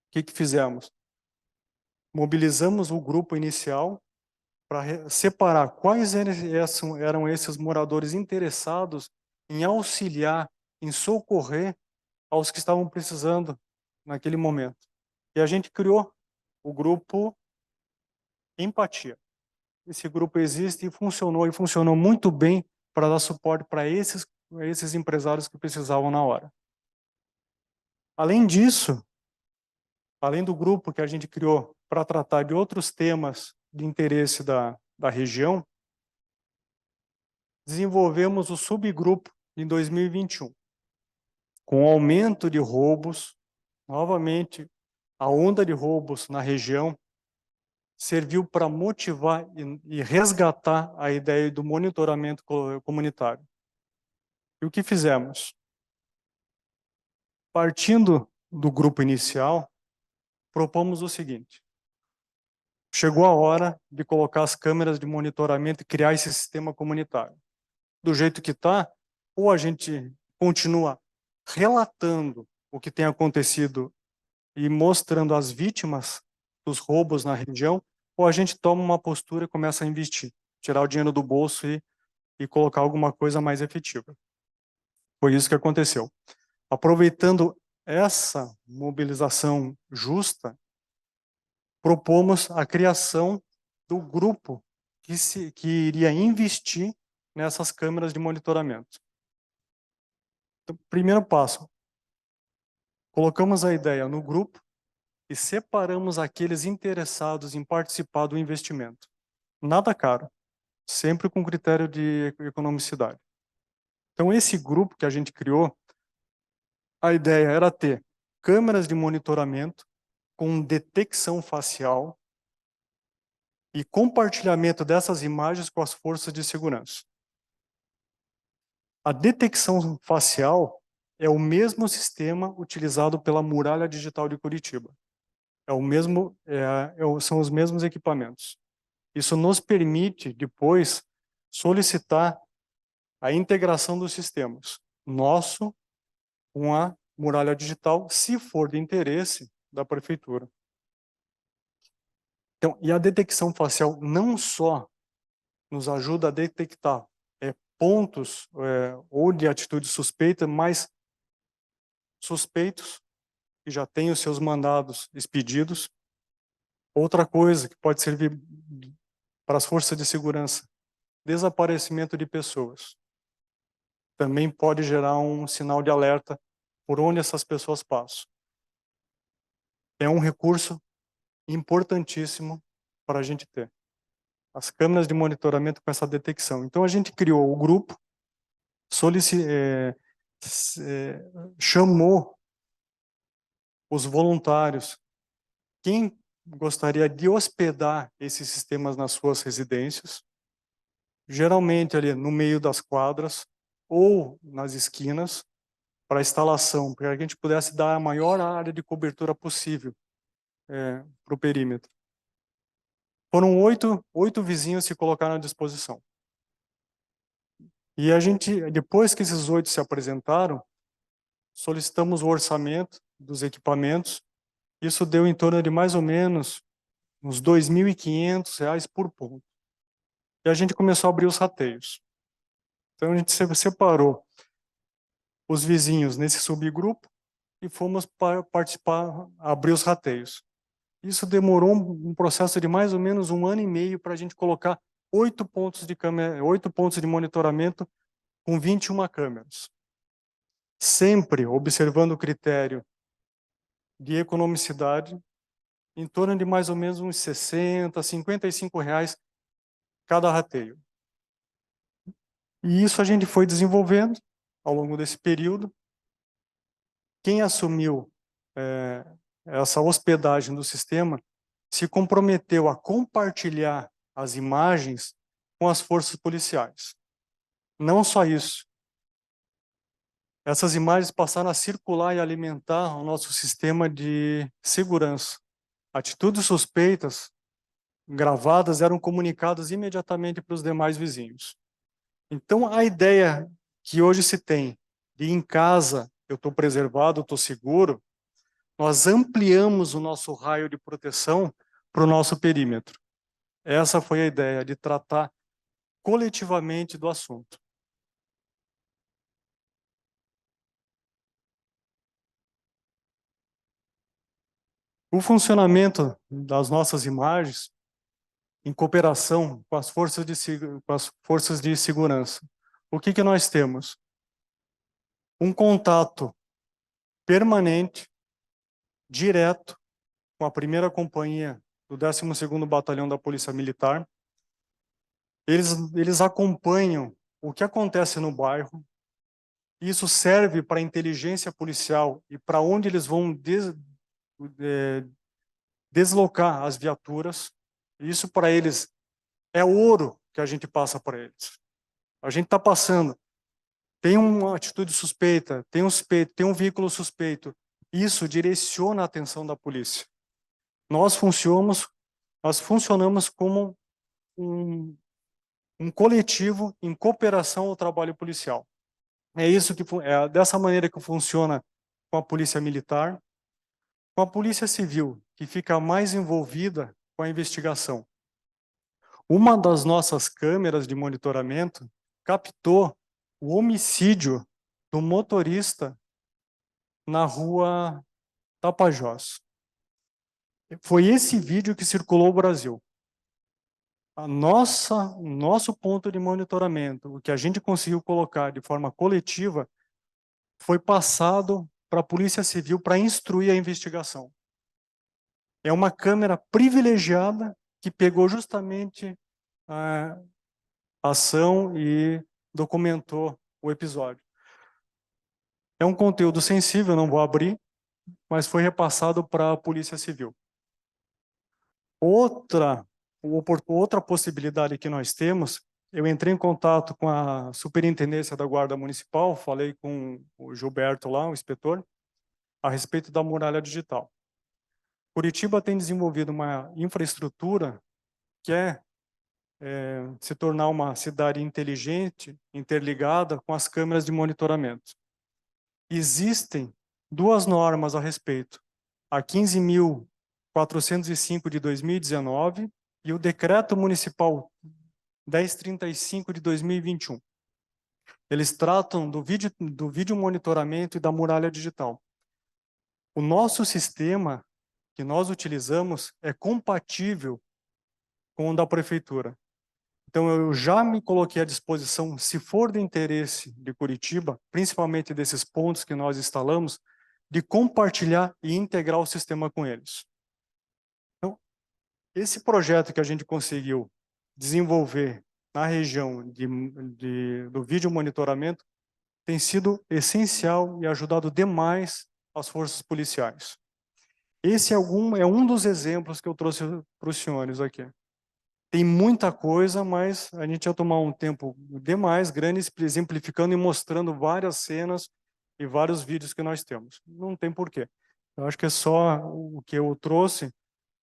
O que fizemos? Mobilizamos o grupo inicial para separar quais eram esses moradores interessados em auxiliar, em socorrer aos que estavam precisando naquele momento. E a gente criou o grupo Empatia. Esse grupo existe e funcionou muito bem para dar suporte para esses empresários que precisavam na hora. Além disso, além do grupo que a gente criou para tratar de outros temas de interesse da região, desenvolvemos o subgrupo em 2021. Com o aumento de roubos, novamente, a onda de roubos na região serviu para motivar e resgatar a ideia do monitoramento comunitário. E o que fizemos? Partindo do grupo inicial, propomos o seguinte: chegou a hora de colocar as câmeras de monitoramento e criar esse sistema comunitário. Do jeito que está, ou a gente continua relatando o que tem acontecido e mostrando as vítimas dos roubos na região, ou a gente toma uma postura e começa a investir, tirar o dinheiro do bolso e colocar alguma coisa mais efetiva. Foi isso que aconteceu. Aproveitando essa mobilização justa, propomos a criação do grupo que iria investir nessas câmeras de monitoramento. Então, primeiro passo, colocamos a ideia no grupo e separamos aqueles interessados em participar do investimento. Nada caro, sempre com critério de economicidade. Então, esse grupo que a gente criou, a ideia era ter câmeras de monitoramento com detecção facial, e compartilhamento dessas imagens com as forças de segurança. A detecção facial é o mesmo sistema utilizado pela Muralha Digital de Curitiba. São os mesmos equipamentos. Isso nos permite, depois, solicitar a integração dos sistemas, nosso com a Muralha Digital, se for de interesse da prefeitura. Então, e a detecção facial não só nos ajuda a detectar pontos ou de atitude suspeita, mas suspeitos que já têm os seus mandados expedidos. Outra coisa que pode servir para as forças de segurança, desaparecimento de pessoas. Também pode gerar um sinal de alerta por onde essas pessoas passam. É um recurso importantíssimo para a gente ter. As câmeras de monitoramento com essa detecção. Então, a gente criou o grupo, chamou os voluntários, quem gostaria de hospedar esses sistemas nas suas residências, geralmente ali no meio das quadras ou nas esquinas, para instalação, para que a gente pudesse dar a maior área de cobertura possível para o perímetro. Foram oito vizinhos se colocaram à disposição. E a gente, depois que esses 8 se apresentaram, solicitamos o orçamento dos equipamentos. Isso deu em torno de mais ou menos uns R$ 2.500 por ponto. E a gente começou a abrir os rateios. Então a gente separou os vizinhos nesse subgrupo e fomos participar, abrir os rateios. Isso demorou um processo de mais ou menos 1 ano e meio para a gente colocar 8 pontos de câmera, 8 pontos de monitoramento com 21 câmeras. Sempre observando o critério de economicidade, em torno de mais ou menos uns R$ 60, R$ 55 cada rateio. E isso a gente foi desenvolvendo ao longo desse período. Quem assumiu essa hospedagem do sistema se comprometeu a compartilhar as imagens com as forças policiais. Não só isso. Essas imagens passaram a circular e alimentar o nosso sistema de segurança. Atitudes suspeitas gravadas eram comunicadas imediatamente para os demais vizinhos. Então, a ideia que hoje se tem de em casa eu estou preservado, eu estou seguro, nós ampliamos o nosso raio de proteção para o nosso perímetro. Essa foi a ideia, de tratar coletivamente do assunto. O funcionamento das nossas imagens, em cooperação com as forças de segurança. O que nós temos? Um contato permanente, direto, com a 1ª Companhia do 12º Batalhão da Polícia Militar. Eles acompanham o que acontece no bairro. Isso serve para a inteligência policial e para onde eles vão deslocar as viaturas. Isso para eles é ouro que a gente passa para eles. A gente está passando, tem uma atitude suspeita, tem um veículo suspeito. Isso direciona a atenção da polícia. Nós funcionamos como um coletivo em cooperação ao trabalho policial. É dessa maneira que funciona com a Polícia Militar, com a Polícia Civil, que fica mais envolvida com a investigação. Uma das nossas câmeras de monitoramento captou o homicídio do motorista na rua Tapajós. Foi esse vídeo que circulou o Brasil. O nosso ponto de monitoramento, o que a gente conseguiu colocar de forma coletiva, foi passado para a Polícia Civil para instruir a investigação. É uma câmera privilegiada que pegou justamente a ação e documentou o episódio. É um conteúdo sensível, não vou abrir, mas foi repassado para a Polícia Civil. Outra outra possibilidade que nós temos, eu entrei em contato com a Superintendência da Guarda Municipal, falei com o Gilberto lá, o inspetor, a respeito da muralha digital. Curitiba tem desenvolvido uma infraestrutura que é se tornar uma cidade inteligente, interligada com as câmeras de monitoramento. Existem duas normas a respeito, a 15.405 de 2019 e o Decreto Municipal 1035 de 2021. Eles tratam do vídeo monitoramento e da muralha digital. O nosso sistema que nós utilizamos é compatível com o da prefeitura. Então, eu já me coloquei à disposição, se for de interesse de Curitiba, principalmente desses pontos que nós instalamos, de compartilhar e integrar o sistema com eles. Então, esse projeto que a gente conseguiu desenvolver na região do vídeo monitoramento tem sido essencial e ajudado demais as forças policiais. Esse é um dos exemplos que eu trouxe para os senhores aqui. Tem muita coisa, mas a gente ia tomar um tempo demais grande exemplificando e mostrando várias cenas e vários vídeos que nós temos. Não tem porquê. Eu acho que é só o que eu trouxe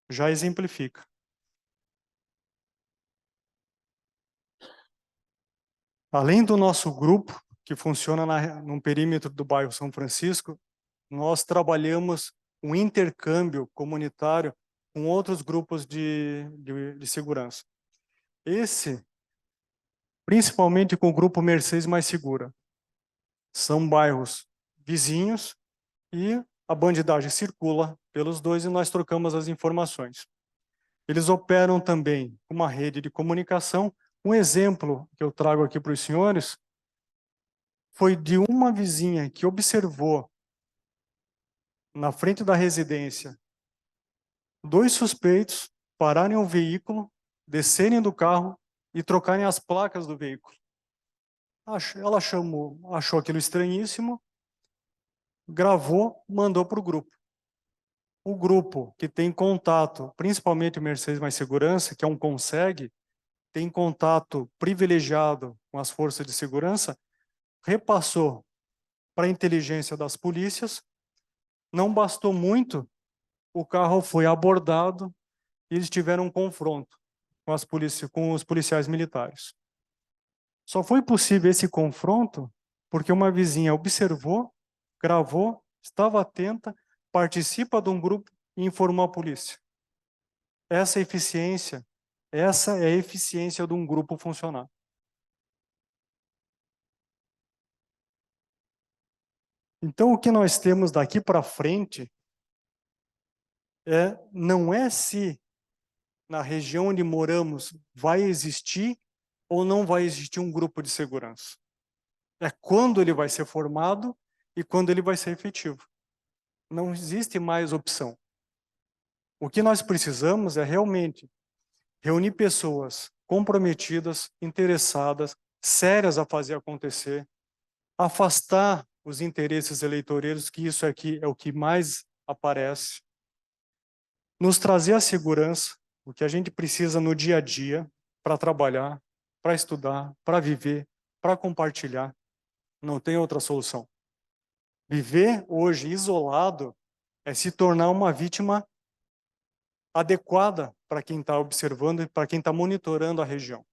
já exemplifica. Além do nosso grupo, que funciona no perímetro do bairro São Francisco, nós trabalhamos um intercâmbio comunitário com outros grupos de segurança. Esse, principalmente com o grupo Mercedes Mais Segura. São bairros vizinhos e a bandidagem circula pelos dois e nós trocamos as informações. Eles operam também uma rede de comunicação. Um exemplo que eu trago aqui para os senhores foi de uma vizinha que observou na frente da residência dois suspeitos pararem o veículo, descerem do carro e trocarem as placas do veículo. Ela achou aquilo estranhíssimo, gravou, mandou para o grupo. O grupo que tem contato, principalmente o Mercedes Mais Segurança, que é um CONSEG, tem contato privilegiado com as forças de segurança, repassou para a inteligência das polícias. Não bastou muito, o carro foi abordado e eles tiveram um confronto com os policiais militares. Só foi possível esse confronto porque uma vizinha observou, gravou, estava atenta, participa de um grupo e informou a polícia. Essa é a eficiência de um grupo funcionar. Então, o que nós temos daqui para frente não é se na região onde moramos vai existir ou não vai existir um grupo de segurança. É quando ele vai ser formado e quando ele vai ser efetivo. Não existe mais opção. O que nós precisamos é realmente reunir pessoas comprometidas, interessadas, sérias a fazer acontecer, afastar os interesses eleitoreiros, que isso aqui é o que mais aparece, nos trazer a segurança, o que a gente precisa no dia a dia, para trabalhar, para estudar, para viver, para compartilhar. Não tem outra solução. Viver hoje isolado é se tornar uma vítima adequada para quem está observando e para quem está monitorando a região.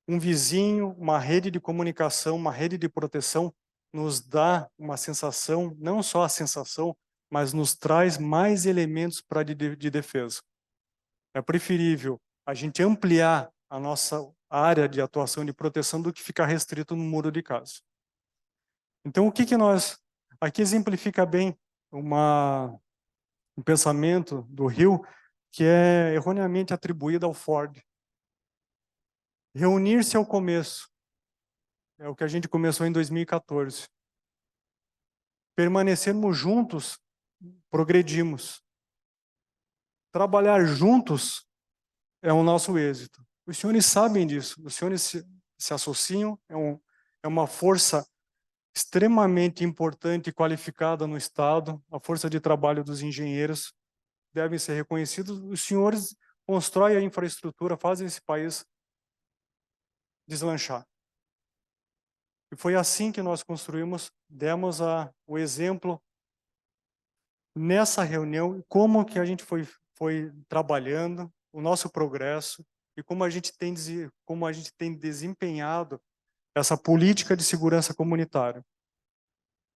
Um vizinho, uma rede de comunicação, uma rede de proteção nos dá uma sensação, não só a sensação, mas nos traz mais elementos de defesa. É preferível a gente ampliar a nossa área de atuação de proteção do que ficar restrito no muro de casa. Então, o que nós... Aqui exemplifica bem um pensamento do Hill que é erroneamente atribuído ao Ford. Reunir-se é o começo. É o que a gente começou em 2014. Permanecermos juntos, progredimos. Trabalhar juntos é o nosso êxito. Os senhores sabem disso. Os senhores se associam, é uma força extremamente importante e qualificada no Estado, a força de trabalho dos engenheiros devem ser reconhecidos. Os senhores constroem a infraestrutura, fazem esse país deslanchar. E foi assim que nós construímos, demos o exemplo nessa reunião, como que a gente foi trabalhando, o nosso progresso, e como a gente tem desempenhado essa política de segurança comunitária.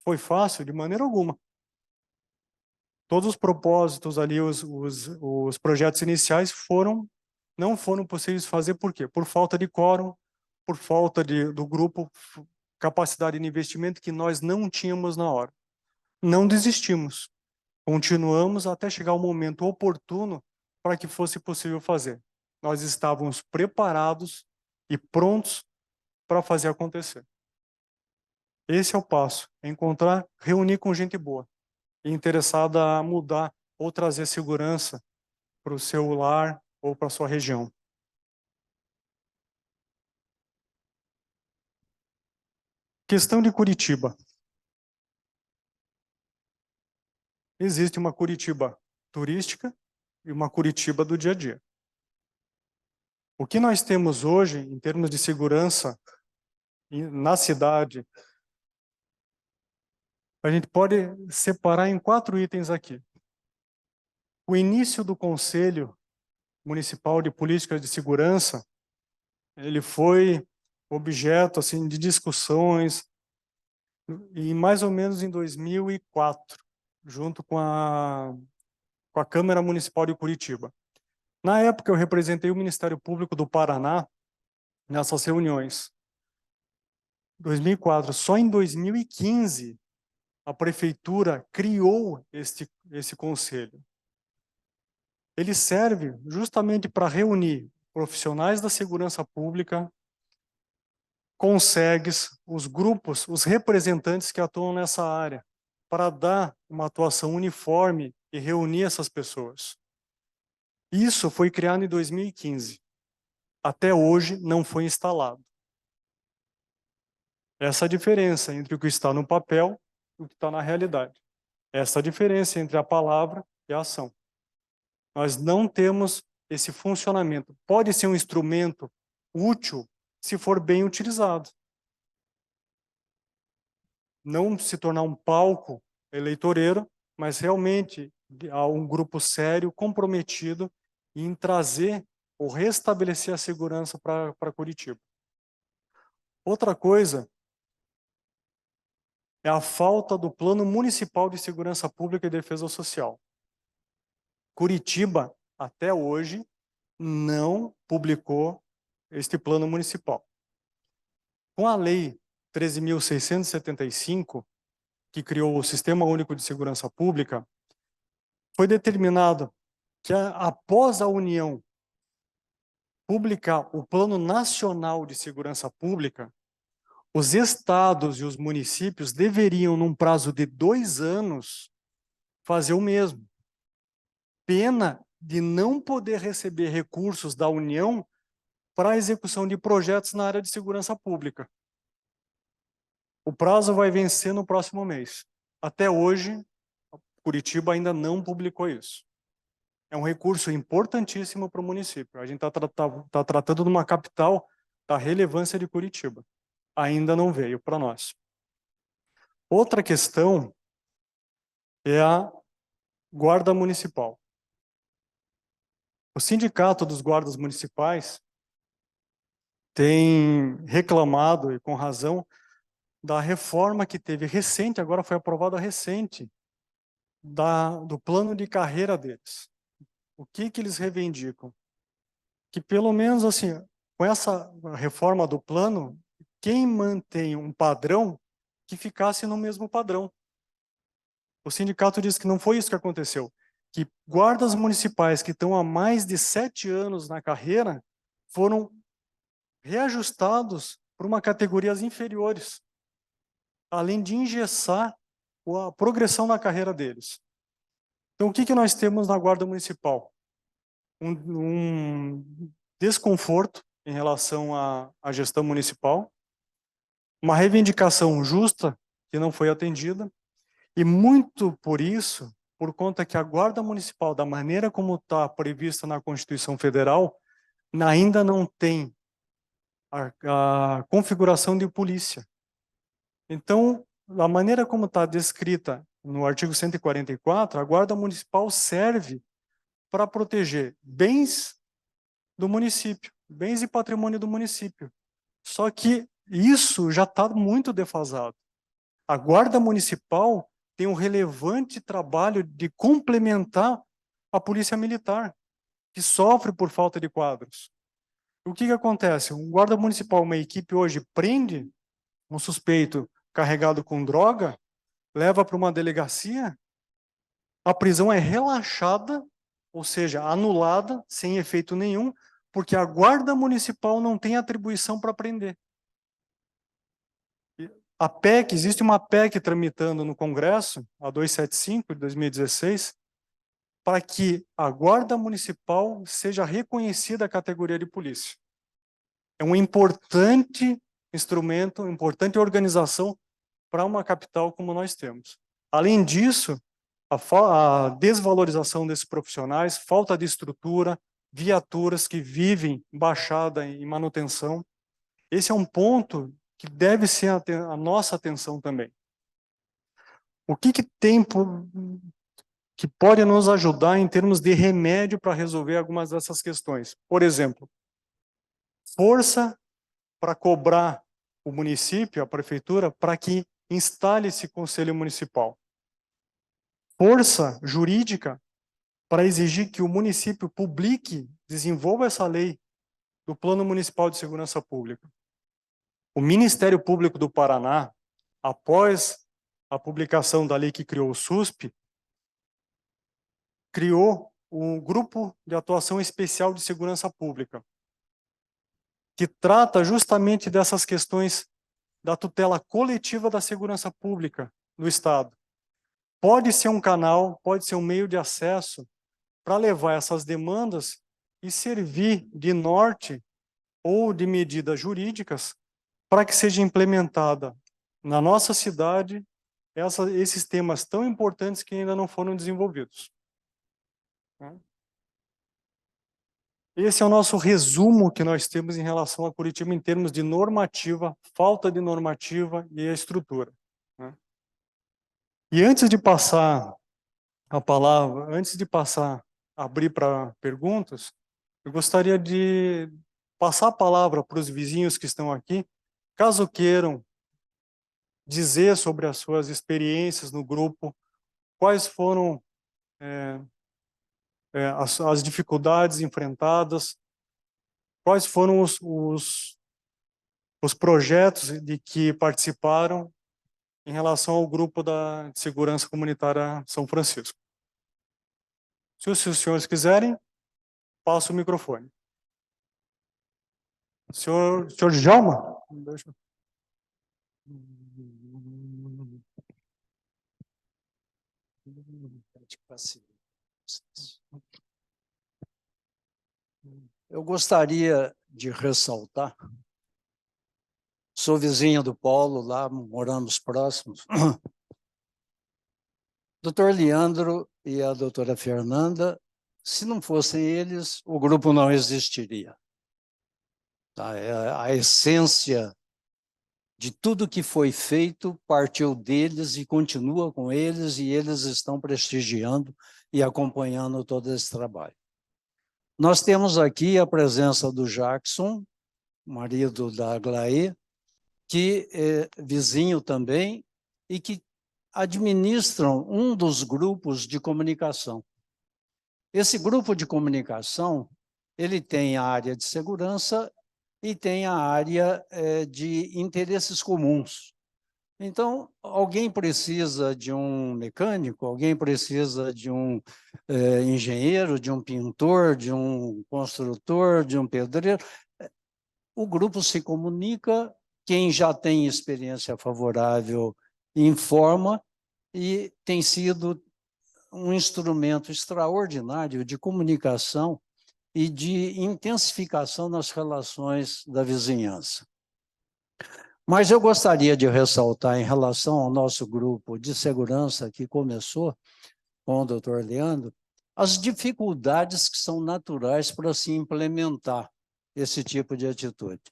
Foi fácil? De maneira alguma. Todos os propósitos ali, os projetos iniciais não foram possíveis de fazer, por quê? Por falta de quórum, por falta do grupo, capacidade de investimento que nós não tínhamos na hora. Não desistimos. Continuamos até chegar o momento oportuno para que fosse possível fazer. Nós estávamos preparados e prontos para fazer acontecer. Esse é o passo, é encontrar, reunir com gente boa, e interessada a mudar ou trazer segurança para o seu lar ou para a sua região. Questão de Curitiba. Existe uma Curitiba turística e uma Curitiba do dia a dia. O que nós temos hoje, em termos de segurança na cidade, a gente pode separar em 4 itens aqui. O início do Conselho Municipal de Políticas de Segurança, ele foi objeto assim de discussões e mais ou menos em 2004, junto com a Câmara Municipal de Curitiba. Na época eu representei o Ministério Público do Paraná nessas reuniões. 2004, só em 2015 a prefeitura criou esse conselho. Ele serve justamente para reunir profissionais da segurança pública, consegues, os grupos, os representantes que atuam nessa área, para dar uma atuação uniforme e reunir essas pessoas. Isso foi criado em 2015. Até hoje não foi instalado. Essa é a diferença entre o que está no papel e o que está na realidade. Essa é a diferença entre a palavra e a ação. Nós não temos esse funcionamento. Pode ser um instrumento útil se for bem utilizado. Não se tornar um palco eleitoreiro, mas realmente há um grupo sério, comprometido em trazer ou restabelecer a segurança para Curitiba. Outra coisa é a falta do Plano Municipal de Segurança Pública e Defesa Social. Curitiba, até hoje, não publicou este plano municipal. Com a Lei 13.675, que criou o Sistema Único de Segurança Pública, foi determinado que após a União publicar o Plano Nacional de Segurança Pública, os estados e os municípios deveriam, num prazo de 2 anos, fazer o mesmo. Pena de não poder receber recursos da União para a execução de projetos na área de segurança pública. O prazo vai vencer no próximo mês. Até hoje, Curitiba ainda não publicou isso. É um recurso importantíssimo para o município. A gente está tratando de uma capital da relevância de Curitiba. Ainda não veio para nós. Outra questão é a Guarda Municipal. O Sindicato dos Guardas Municipais tem reclamado, e com razão, da reforma que teve recente, agora foi aprovada recente, do plano de carreira deles. O que eles reivindicam? Que pelo menos assim, com essa reforma do plano, quem mantém um padrão, que ficasse no mesmo padrão. O sindicato diz que não foi isso que aconteceu, que guardas municipais que estão há mais de 7 anos na carreira foram reajustados para uma categorias inferiores, além de engessar a progressão na carreira deles. Então, o que nós temos na Guarda Municipal? Um desconforto em relação à gestão municipal, uma reivindicação justa que não foi atendida, e muito por isso, por conta que a Guarda Municipal, da maneira como está prevista na Constituição Federal, ainda não tem a configuração de polícia. Então, a maneira como está descrita no artigo 144, a Guarda Municipal serve para proteger bens do município, bens e patrimônio do município. Só que isso já está muito defasado. A Guarda Municipal tem um relevante trabalho de complementar a Polícia Militar, que sofre por falta de quadros. O que acontece? Um guarda municipal, uma equipe hoje prende um suspeito carregado com droga, leva para uma delegacia, a prisão é relaxada, ou seja, anulada, sem efeito nenhum, porque a Guarda Municipal não tem atribuição para prender. A PEC, existe uma PEC tramitando no Congresso, a 275 de 2016, para que a Guarda Municipal seja reconhecida a categoria de polícia. É um importante instrumento, importante organização para uma capital como nós temos. Além disso, a desvalorização desses profissionais, falta de estrutura, viaturas que vivem baixada em manutenção. Esse é um ponto que deve ser a nossa atenção também. O que tem que pode nos ajudar em termos de remédio para resolver algumas dessas questões? Por exemplo, força para cobrar o município, a prefeitura, para que instale esse conselho municipal. Força jurídica para exigir que o município publique, desenvolva essa lei do Plano Municipal de Segurança Pública. O Ministério Público do Paraná, após a publicação da lei que criou o SUSP, criou um grupo de atuação especial de segurança pública, que trata justamente dessas questões da tutela coletiva da segurança pública no Estado. Pode ser um canal, pode ser um meio de acesso para levar essas demandas e servir de norte ou de medidas jurídicas para que seja implementada na nossa cidade esses temas tão importantes que ainda não foram desenvolvidos. Esse é o nosso resumo que nós temos em relação a Curitiba em termos de normativa, falta de normativa e a estrutura. E antes de passar a palavra, abrir para perguntas, eu gostaria de passar a palavra para os vizinhos que estão aqui, caso queiram dizer sobre as suas experiências no grupo, quais foram as dificuldades enfrentadas, quais foram os projetos de que participaram em relação ao grupo de segurança comunitária São Francisco. Se os senhores quiserem, passo o microfone. Senhor Djalma? Eu gostaria de ressaltar, sou vizinho do Paulo, lá moramos próximos. Doutor Leandro e a doutora Fernanda, se não fossem eles, o grupo não existiria. Tá? A essência de tudo que foi feito partiu deles e continua com eles, e eles estão prestigiando e acompanhando todo esse trabalho. Nós temos aqui a presença do Jackson, marido da Aglaé, que é vizinho também e que administram um dos grupos de comunicação. Esse grupo de comunicação, ele tem a área de segurança e tem a área de interesses comuns. Então, alguém precisa de um mecânico, alguém precisa de um engenheiro, de um pintor, de um construtor, de um pedreiro. O grupo se comunica, quem já tem experiência favorável informa, e tem sido um instrumento extraordinário de comunicação e de intensificação nas relações da vizinhança. Mas eu gostaria de ressaltar, em relação ao nosso grupo de segurança que começou, com o doutor Leandro as dificuldades que são naturais para se implementar esse tipo de atitude.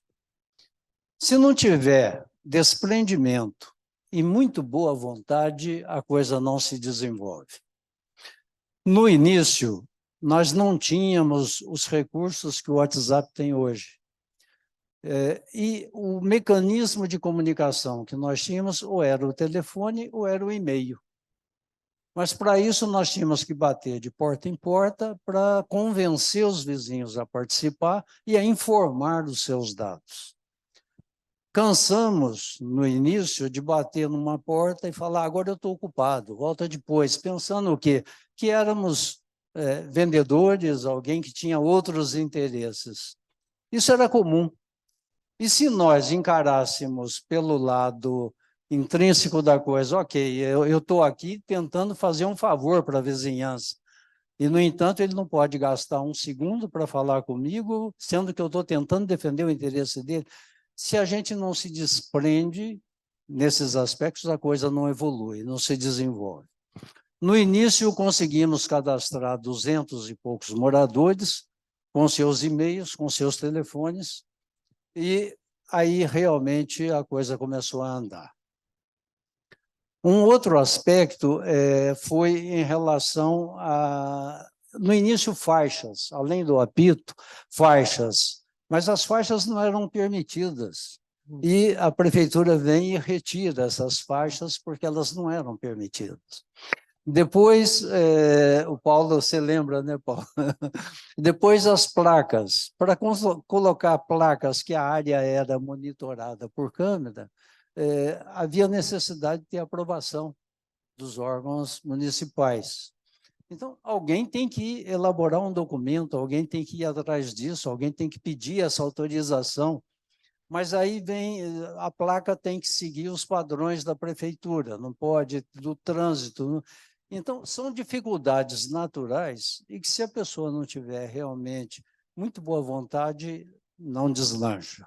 Se não tiver desprendimento e muito boa vontade, a coisa não se desenvolve. No início, nós não tínhamos os recursos que o WhatsApp tem hoje. E o mecanismo de comunicação que nós tínhamos ou era o telefone ou era o e-mail. Mas, para isso, nós tínhamos que bater de porta em porta para convencer os vizinhos a participar e a informar dos seus dados. Cansamos, no início, de bater numa porta e falar, agora eu estou ocupado, volta depois, pensando o quê? Que éramos vendedores, alguém que tinha outros interesses. Isso era comum. E se nós encarássemos pelo lado intrínseco da coisa, ok, eu estou aqui tentando fazer um favor para a vizinhança, e, no entanto, ele não pode gastar um segundo para falar comigo, sendo que eu estou tentando defender o interesse dele. Se a gente não se desprende nesses aspectos, a coisa não evolui, não se desenvolve. No início, conseguimos cadastrar 200 e poucos moradores, com seus e-mails, com seus telefones, e aí realmente a coisa começou a andar. Um outro aspecto foi em relação a, no início, faixas, além do apito, faixas, mas as faixas não eram permitidas. E a prefeitura vem e retira essas faixas porque elas não eram permitidas. Depois, o Paulo, você lembra, né, Paulo? Depois as placas. Para colocar placas que a área era monitorada por câmera, havia necessidade de ter aprovação dos órgãos municipais. Então, alguém tem que elaborar um documento, alguém tem que ir atrás disso, alguém tem que pedir essa autorização. Mas aí vem, a placa tem que seguir os padrões da prefeitura, não pode, do trânsito. Então, são dificuldades naturais e que, se a pessoa não tiver realmente muito boa vontade, não deslancha.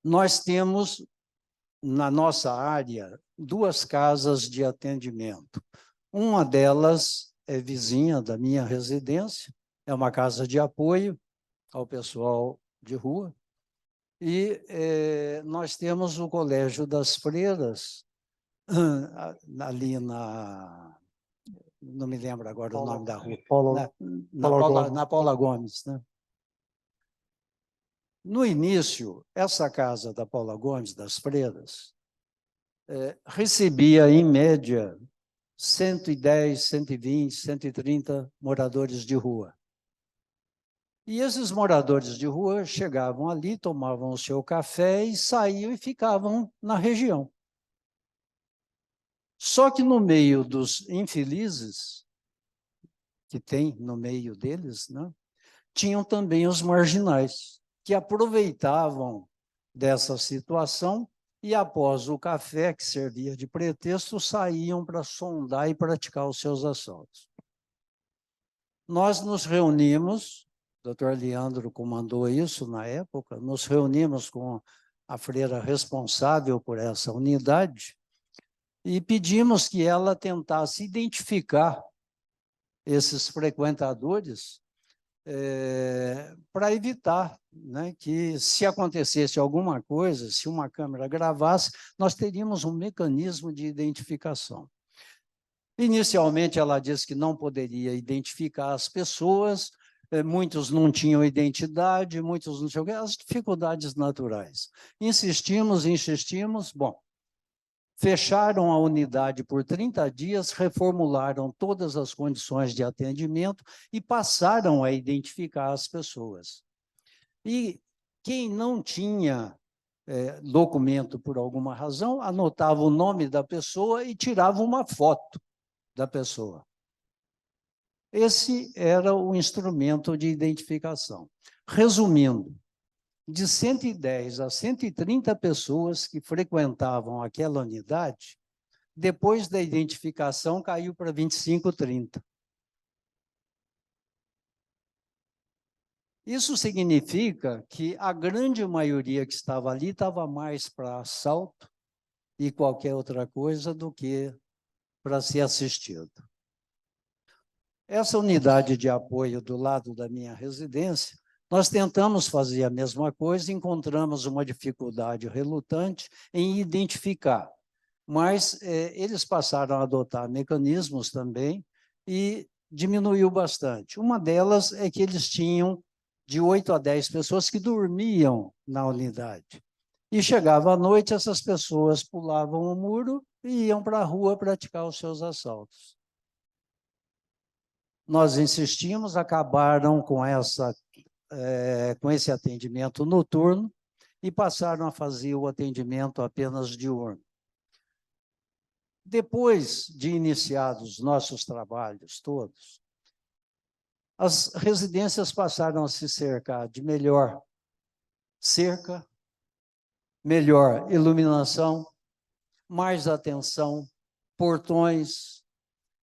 Nós temos, na nossa área, 2 casas de atendimento. Uma delas é vizinha da minha residência, é uma casa de apoio ao pessoal de rua, e nós temos o Colégio das Freiras, ali na... não me lembro agora o nome da rua. Na Paula Gomes, né? No início, essa casa da Paula Gomes, das Freiras, recebia, em média, 110, 120, 130 moradores de rua. E esses moradores de rua chegavam ali, tomavam o seu café e saíam e ficavam na região. Só que no meio dos infelizes, que tem no meio deles, né, tinham também os marginais, que aproveitavam dessa situação e, após o café, que servia de pretexto, saíam para sondar e praticar os seus assaltos. Nós nos reunimos, o doutor Leandro comandou isso na época, nos reunimos com a freira responsável por essa unidade e pedimos que ela tentasse identificar esses frequentadores para evitar, né, que, se acontecesse alguma coisa, se uma câmera gravasse, nós teríamos um mecanismo de identificação. Inicialmente, ela disse que não poderia identificar as pessoas, muitos não tinham identidade, muitos não tinham... as dificuldades naturais. Insistimos, bom, fecharam a unidade por 30 dias, reformularam todas as condições de atendimento e passaram a identificar as pessoas. E quem não tinha documento por alguma razão, anotava o nome da pessoa e tirava uma foto da pessoa. Esse era o instrumento de identificação. Resumindo, de 110 a 130 pessoas que frequentavam aquela unidade, depois da identificação caiu para 25, 30. Isso significa que a grande maioria que estava ali estava mais para assalto e qualquer outra coisa do que para ser assistido. Essa unidade de apoio do lado da minha residência, nós tentamos fazer a mesma coisa, encontramos uma dificuldade relutante em identificar, mas eles passaram a adotar mecanismos também e diminuiu bastante. Uma delas é que eles tinham de 8 a 10 pessoas que dormiam na unidade. E chegava à noite, essas pessoas pulavam o muro e iam para a rua praticar os seus assaltos. Nós insistimos, acabaram com esse atendimento noturno e passaram a fazer o atendimento apenas diurno. Depois de iniciados nossos trabalhos todos, as residências passaram a se cercar de melhor cerca, melhor iluminação, mais atenção, portões.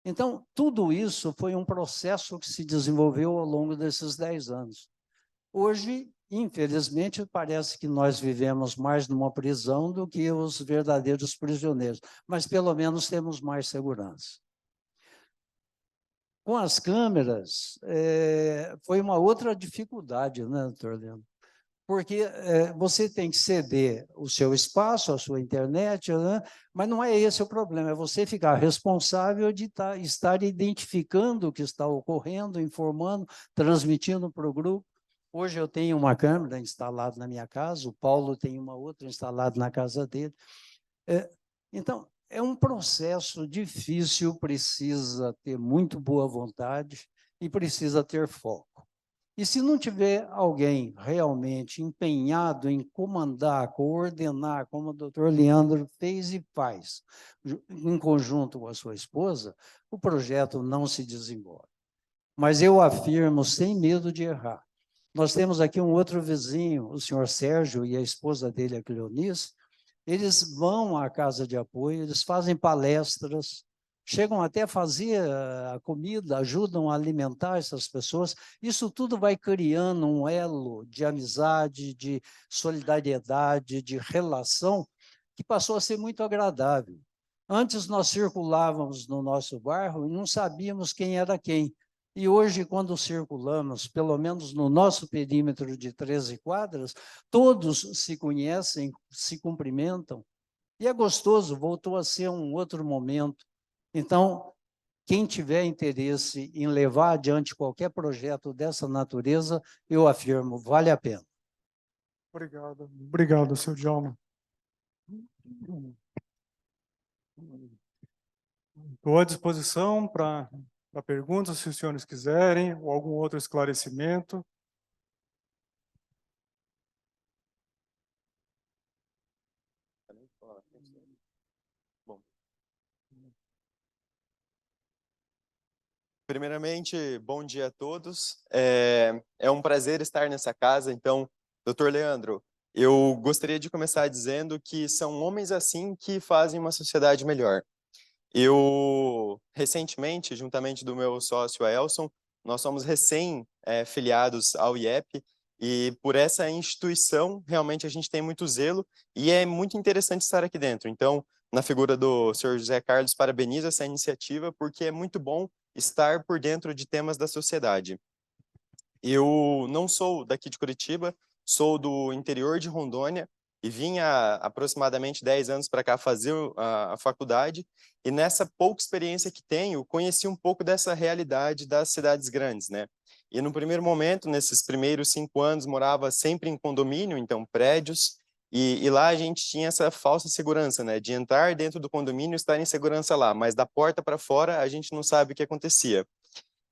Então, tudo isso foi um processo que se desenvolveu ao longo desses 10 anos. Hoje, infelizmente, parece que nós vivemos mais numa prisão do que os verdadeiros prisioneiros, mas pelo menos temos mais segurança. Com as câmeras, foi uma outra dificuldade, né, doutor Leandro? Porque você tem que ceder o seu espaço, a sua internet, né? Mas não é esse o problema, é você ficar responsável de estar identificando o que está ocorrendo, informando, transmitindo para o grupo. Hoje eu tenho uma câmera instalada na minha casa, o Paulo tem uma outra instalada na casa dele. Então, é um processo difícil, precisa ter muito boa vontade e precisa ter foco. E se não tiver alguém realmente empenhado em comandar, coordenar, como o doutor Leandro fez e faz, em conjunto com a sua esposa, o projeto não se desenvolve. Mas eu afirmo, sem medo de errar, nós temos aqui um outro vizinho, o senhor Sérgio e a esposa dele, a Cleonice, eles vão à casa de apoio, eles fazem palestras, chegam até a fazer a comida, ajudam a alimentar essas pessoas. Isso tudo vai criando um elo de amizade, de solidariedade, de relação, que passou a ser muito agradável. Antes nós circulávamos no nosso bairro e não sabíamos quem era quem. E hoje, quando circulamos, pelo menos no nosso perímetro de 13 quadras, todos se conhecem, se cumprimentam, e é gostoso, voltou a ser um outro momento. Então, quem tiver interesse em levar adiante qualquer projeto dessa natureza, eu afirmo, vale a pena. Obrigado, seu Djalma. Estou à disposição para perguntas, se os senhores quiserem, ou algum outro esclarecimento. Bom. Primeiramente, bom dia a todos. É um prazer estar nessa casa. Então, doutor Leandro, eu gostaria de começar dizendo que são homens assim que fazem uma sociedade melhor. Eu, recentemente, juntamente do meu sócio, Elson, nós somos recém-filiados ao IEP, e por essa instituição, realmente, a gente tem muito zelo, e é muito interessante estar aqui dentro. Então, na figura do senhor José Carlos, parabenizo essa iniciativa, porque é muito bom estar por dentro de temas da sociedade. Eu não sou daqui de Curitiba, sou do interior de Rondônia, e vim há aproximadamente 10 anos para cá fazer a faculdade, e nessa pouca experiência que tenho, conheci um pouco dessa realidade das cidades grandes, né? E no primeiro momento, nesses primeiros 5 anos, morava sempre em condomínio, então prédios, e lá a gente tinha essa falsa segurança, né? De entrar dentro do condomínio e estar em segurança lá, mas da porta para fora a gente não sabe o que acontecia.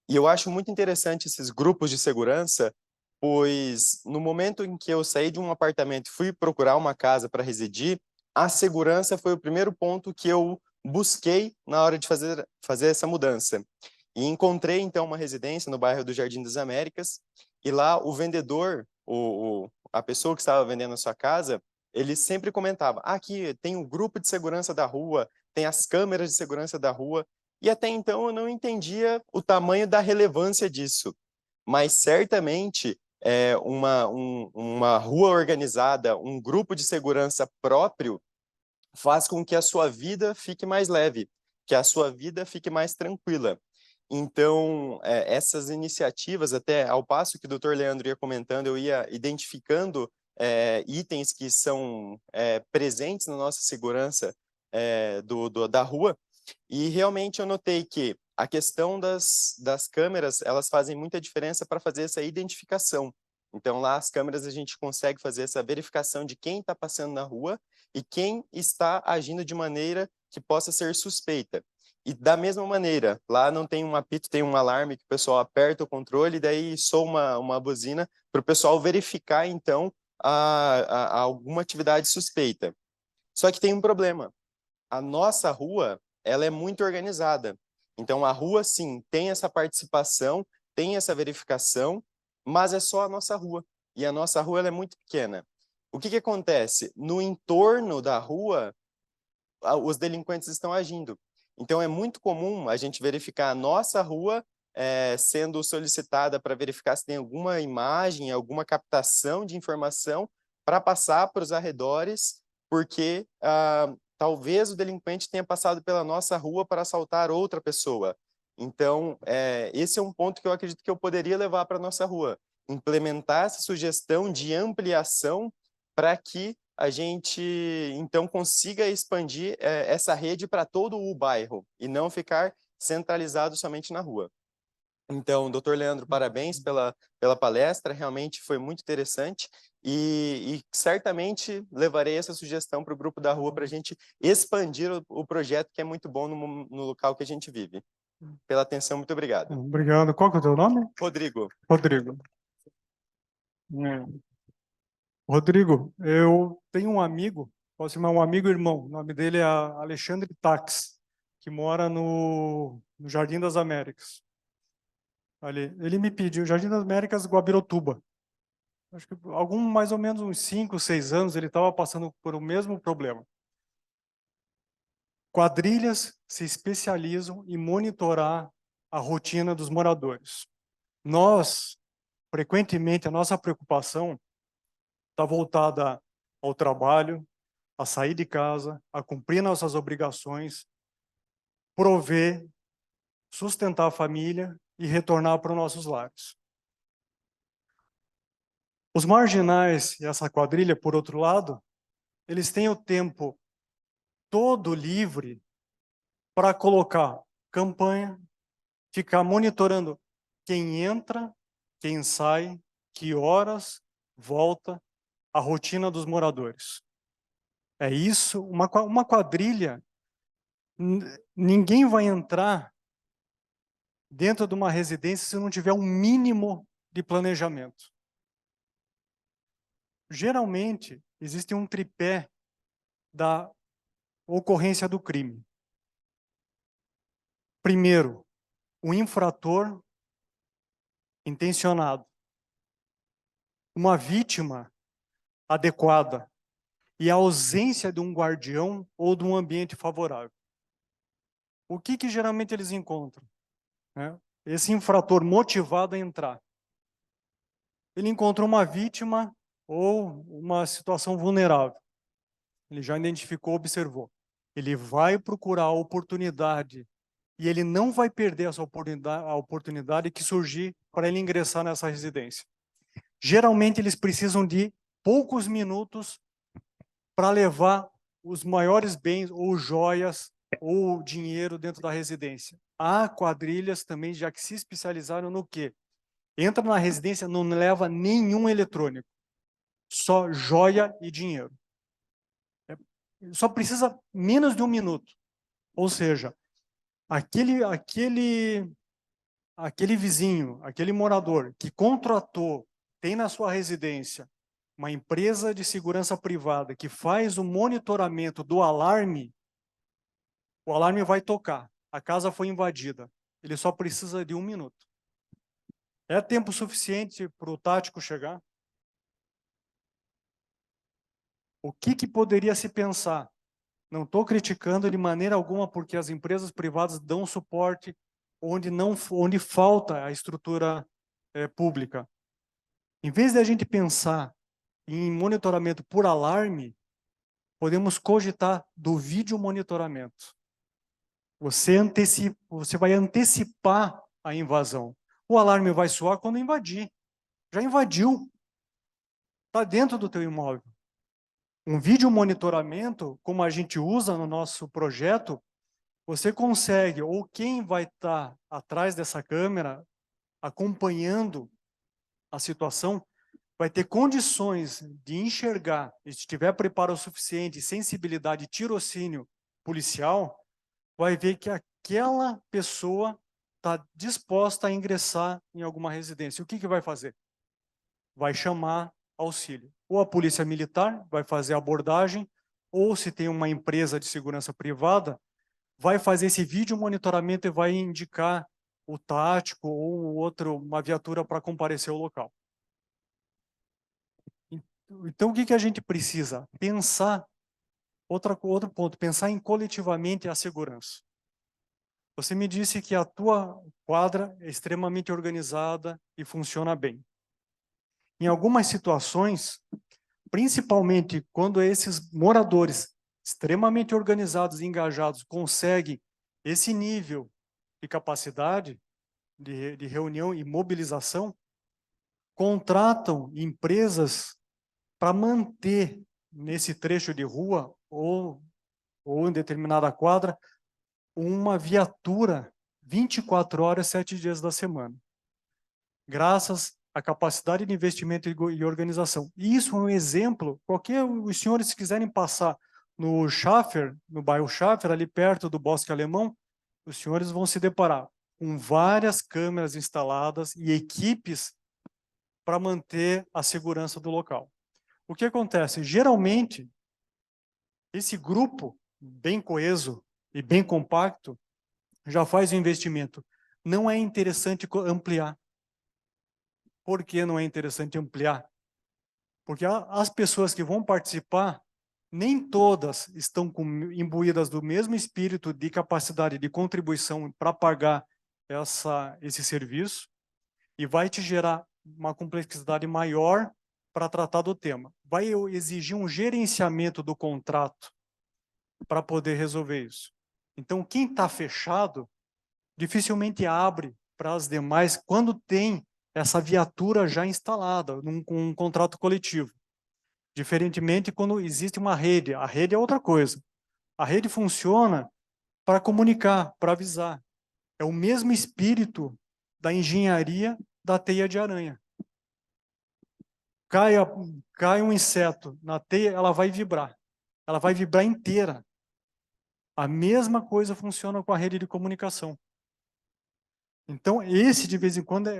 E eu acho muito interessante esses grupos de segurança, pois no momento em que eu saí de um apartamento e fui procurar uma casa para residir, a segurança foi o primeiro ponto que eu busquei na hora de fazer essa mudança. E encontrei, então, uma residência no bairro do Jardim das Américas, e lá o vendedor, a pessoa que estava vendendo a sua casa, ele sempre comentava, aqui tem o grupo de segurança da rua, tem as câmeras de segurança da rua, e até então eu não entendia o tamanho da relevância disso. Mas certamente uma rua organizada, um grupo de segurança próprio, faz com que a sua vida fique mais leve, que a sua vida fique mais tranquila. Então, essas iniciativas, até ao passo que o Dr. Leandro ia comentando, eu ia identificando itens que são presentes na nossa segurança da rua, e realmente eu notei que a questão das câmeras, elas fazem muita diferença para fazer essa identificação. Então, lá as câmeras a gente consegue fazer essa verificação de quem está passando na rua e quem está agindo de maneira que possa ser suspeita. E da mesma maneira, lá não tem um apito, tem um alarme que o pessoal aperta o controle e daí soa uma buzina para o pessoal verificar, então, alguma atividade suspeita. Só que tem um problema. A nossa rua, ela é muito organizada. Então, a rua, sim, tem essa participação, tem essa verificação, mas é só a nossa rua. E a nossa rua ela é muito pequena. O que acontece? No entorno da rua, os delinquentes estão agindo. Então, é muito comum a gente verificar a nossa rua sendo solicitada para verificar se tem alguma imagem, alguma captação de informação para passar para os arredores, porque talvez o delinquente tenha passado pela nossa rua para assaltar outra pessoa. Então, esse é um ponto que eu acredito que eu poderia levar para a nossa rua. Implementar essa sugestão de ampliação para que a gente, então, consiga expandir essa rede para todo o bairro e não ficar centralizado somente na rua. Então, doutor Leandro, parabéns pela palestra, realmente foi muito interessante e certamente levarei essa sugestão para o grupo da rua para a gente expandir o projeto, que é muito bom no local que a gente vive. Pela atenção, muito obrigado. Obrigado. Qual que é o teu nome? Rodrigo. Rodrigo. Rodrigo, eu tenho um amigo, posso chamar um amigo irmão, o nome dele é Alexandre Tax, que mora no Jardim das Américas. Ali, ele me pediu, Jardim das Américas, Guabirotuba. Acho que mais ou menos uns 5, 6 anos ele estava passando por o mesmo problema. Quadrilhas se especializam em monitorar a rotina dos moradores. Nós, frequentemente, a nossa preocupação está voltada ao trabalho, a sair de casa, a cumprir nossas obrigações, prover, sustentar a família e retornar para os nossos lares. Os marginais e essa quadrilha, por outro lado, eles têm o tempo todo livre para colocar campanha, ficar monitorando quem entra, quem sai, que horas volta, a rotina dos moradores. É isso, uma quadrilha, ninguém vai entrar dentro de uma residência se não tiver um mínimo de planejamento. Geralmente, existe um tripé da ocorrência do crime. Primeiro, o infrator intencionado. Uma vítima adequada e a ausência de um guardião ou de um ambiente favorável. O que geralmente eles encontram? Esse infrator motivado a entrar. Ele encontrou uma vítima ou uma situação vulnerável. Ele já identificou, observou. Ele vai procurar a oportunidade e ele não vai perder essa oportunidade que surgir para ele ingressar nessa residência. Geralmente eles precisam de poucos minutos para levar os maiores bens ou joias ou dinheiro dentro da residência. Há quadrilhas também já que se especializaram no quê? Entra na residência, não leva nenhum eletrônico, só joia e dinheiro. Só precisa menos de um minuto. Ou seja, aquele vizinho, aquele morador que contratou, tem na sua residência uma empresa de segurança privada que faz o monitoramento do alarme, o alarme vai tocar. A casa foi invadida. Ele só precisa de um minuto. É tempo suficiente para o tático chegar? O que poderia se pensar? Não estou criticando de maneira alguma, porque as empresas privadas dão suporte onde falta a estrutura pública. Em vez de a gente pensar em monitoramento por alarme, podemos cogitar do vídeo monitoramento. Você vai antecipar a invasão. O alarme vai soar quando invadir. Já invadiu. Está dentro do teu imóvel. Um vídeo monitoramento, como a gente usa no nosso projeto, você consegue, ou quem vai estar atrás dessa câmera, acompanhando a situação, vai ter condições de enxergar, e se tiver preparo suficiente, sensibilidade, tirocínio policial, vai ver que aquela pessoa está disposta a ingressar em alguma residência. O que vai fazer? Vai chamar auxílio. Ou a polícia militar vai fazer a abordagem, ou se tem uma empresa de segurança privada, vai fazer esse vídeo monitoramento e vai indicar o tático ou uma viatura para comparecer ao local. Então, o que a gente precisa? Pensar, outro ponto, pensar em coletivamente a segurança. Você me disse que a tua quadra é extremamente organizada e funciona bem. Em algumas situações, principalmente quando esses moradores extremamente organizados e engajados conseguem esse nível de capacidade de reunião e mobilização, contratam empresas para manter nesse trecho de rua ou em determinada quadra uma viatura 24 horas, 7 dias da semana. Graças à capacidade de investimento e organização. E isso é um exemplo, os senhores se quiserem passar no Schaffer, no bairro Schaffer, ali perto do Bosque Alemão, os senhores vão se deparar com várias câmeras instaladas e equipes para manter a segurança do local. O que acontece? Geralmente, esse grupo bem coeso e bem compacto já faz o investimento. Não é interessante ampliar. Por que não é interessante ampliar? Porque as pessoas que vão participar, nem todas estão imbuídas do mesmo espírito de capacidade de contribuição para pagar esse serviço, e vai te gerar uma complexidade maior para tratar do tema. Vai exigir um gerenciamento do contrato para poder resolver isso. Então, quem está fechado, dificilmente abre para as demais quando tem essa viatura já instalada, com um contrato coletivo. Diferentemente quando existe uma rede. A rede é outra coisa. A rede funciona para comunicar, para avisar. É o mesmo espírito da engenharia da teia de aranha. Cai um inseto na teia, ela vai vibrar. Ela vai vibrar inteira. A mesma coisa funciona com a rede de comunicação. Então, esse, de vez em quando,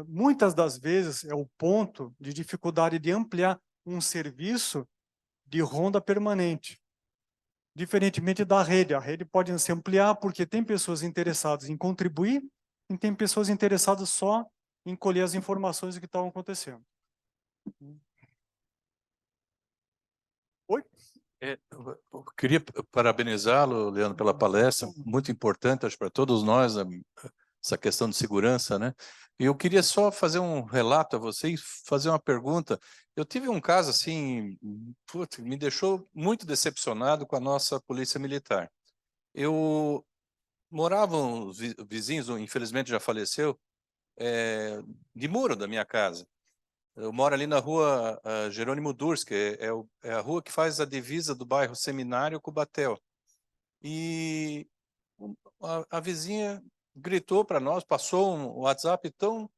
muitas das vezes, é o ponto de dificuldade de ampliar um serviço de ronda permanente. Diferentemente da rede. A rede pode se ampliar porque tem pessoas interessadas em contribuir e tem pessoas interessadas só em colher as informações do que estão acontecendo. Oi? Eu queria parabenizá-lo, Leandro, pela palestra, muito importante, acho, para todos nós, essa questão de segurança, né? E eu queria só fazer um relato a vocês, fazer uma pergunta. Eu tive um caso, assim, me deixou muito decepcionado com a nossa polícia militar. Eu morava, vizinhos, infelizmente já faleceu, de muro da minha casa. Eu moro ali na rua Jerônimo Durs, que é a rua que faz a divisa do bairro Seminário com Batel. E a vizinha gritou para nós, passou um WhatsApp tão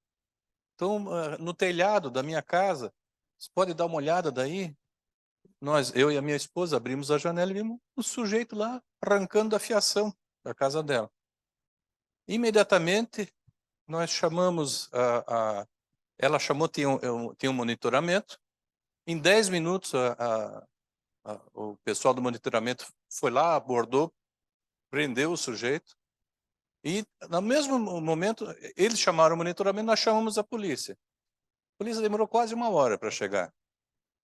no telhado da minha casa. Você pode dar uma olhada daí? Eu e a minha esposa abrimos a janela e vimos o sujeito lá arrancando a fiação da casa dela. Imediatamente, nós chamamos ela chamou, tinha um monitoramento. Em 10 minutos, o pessoal do monitoramento foi lá, abordou, prendeu o sujeito. E, no mesmo momento, eles chamaram o monitoramento, nós chamamos a polícia. A polícia demorou quase 1 hora para chegar.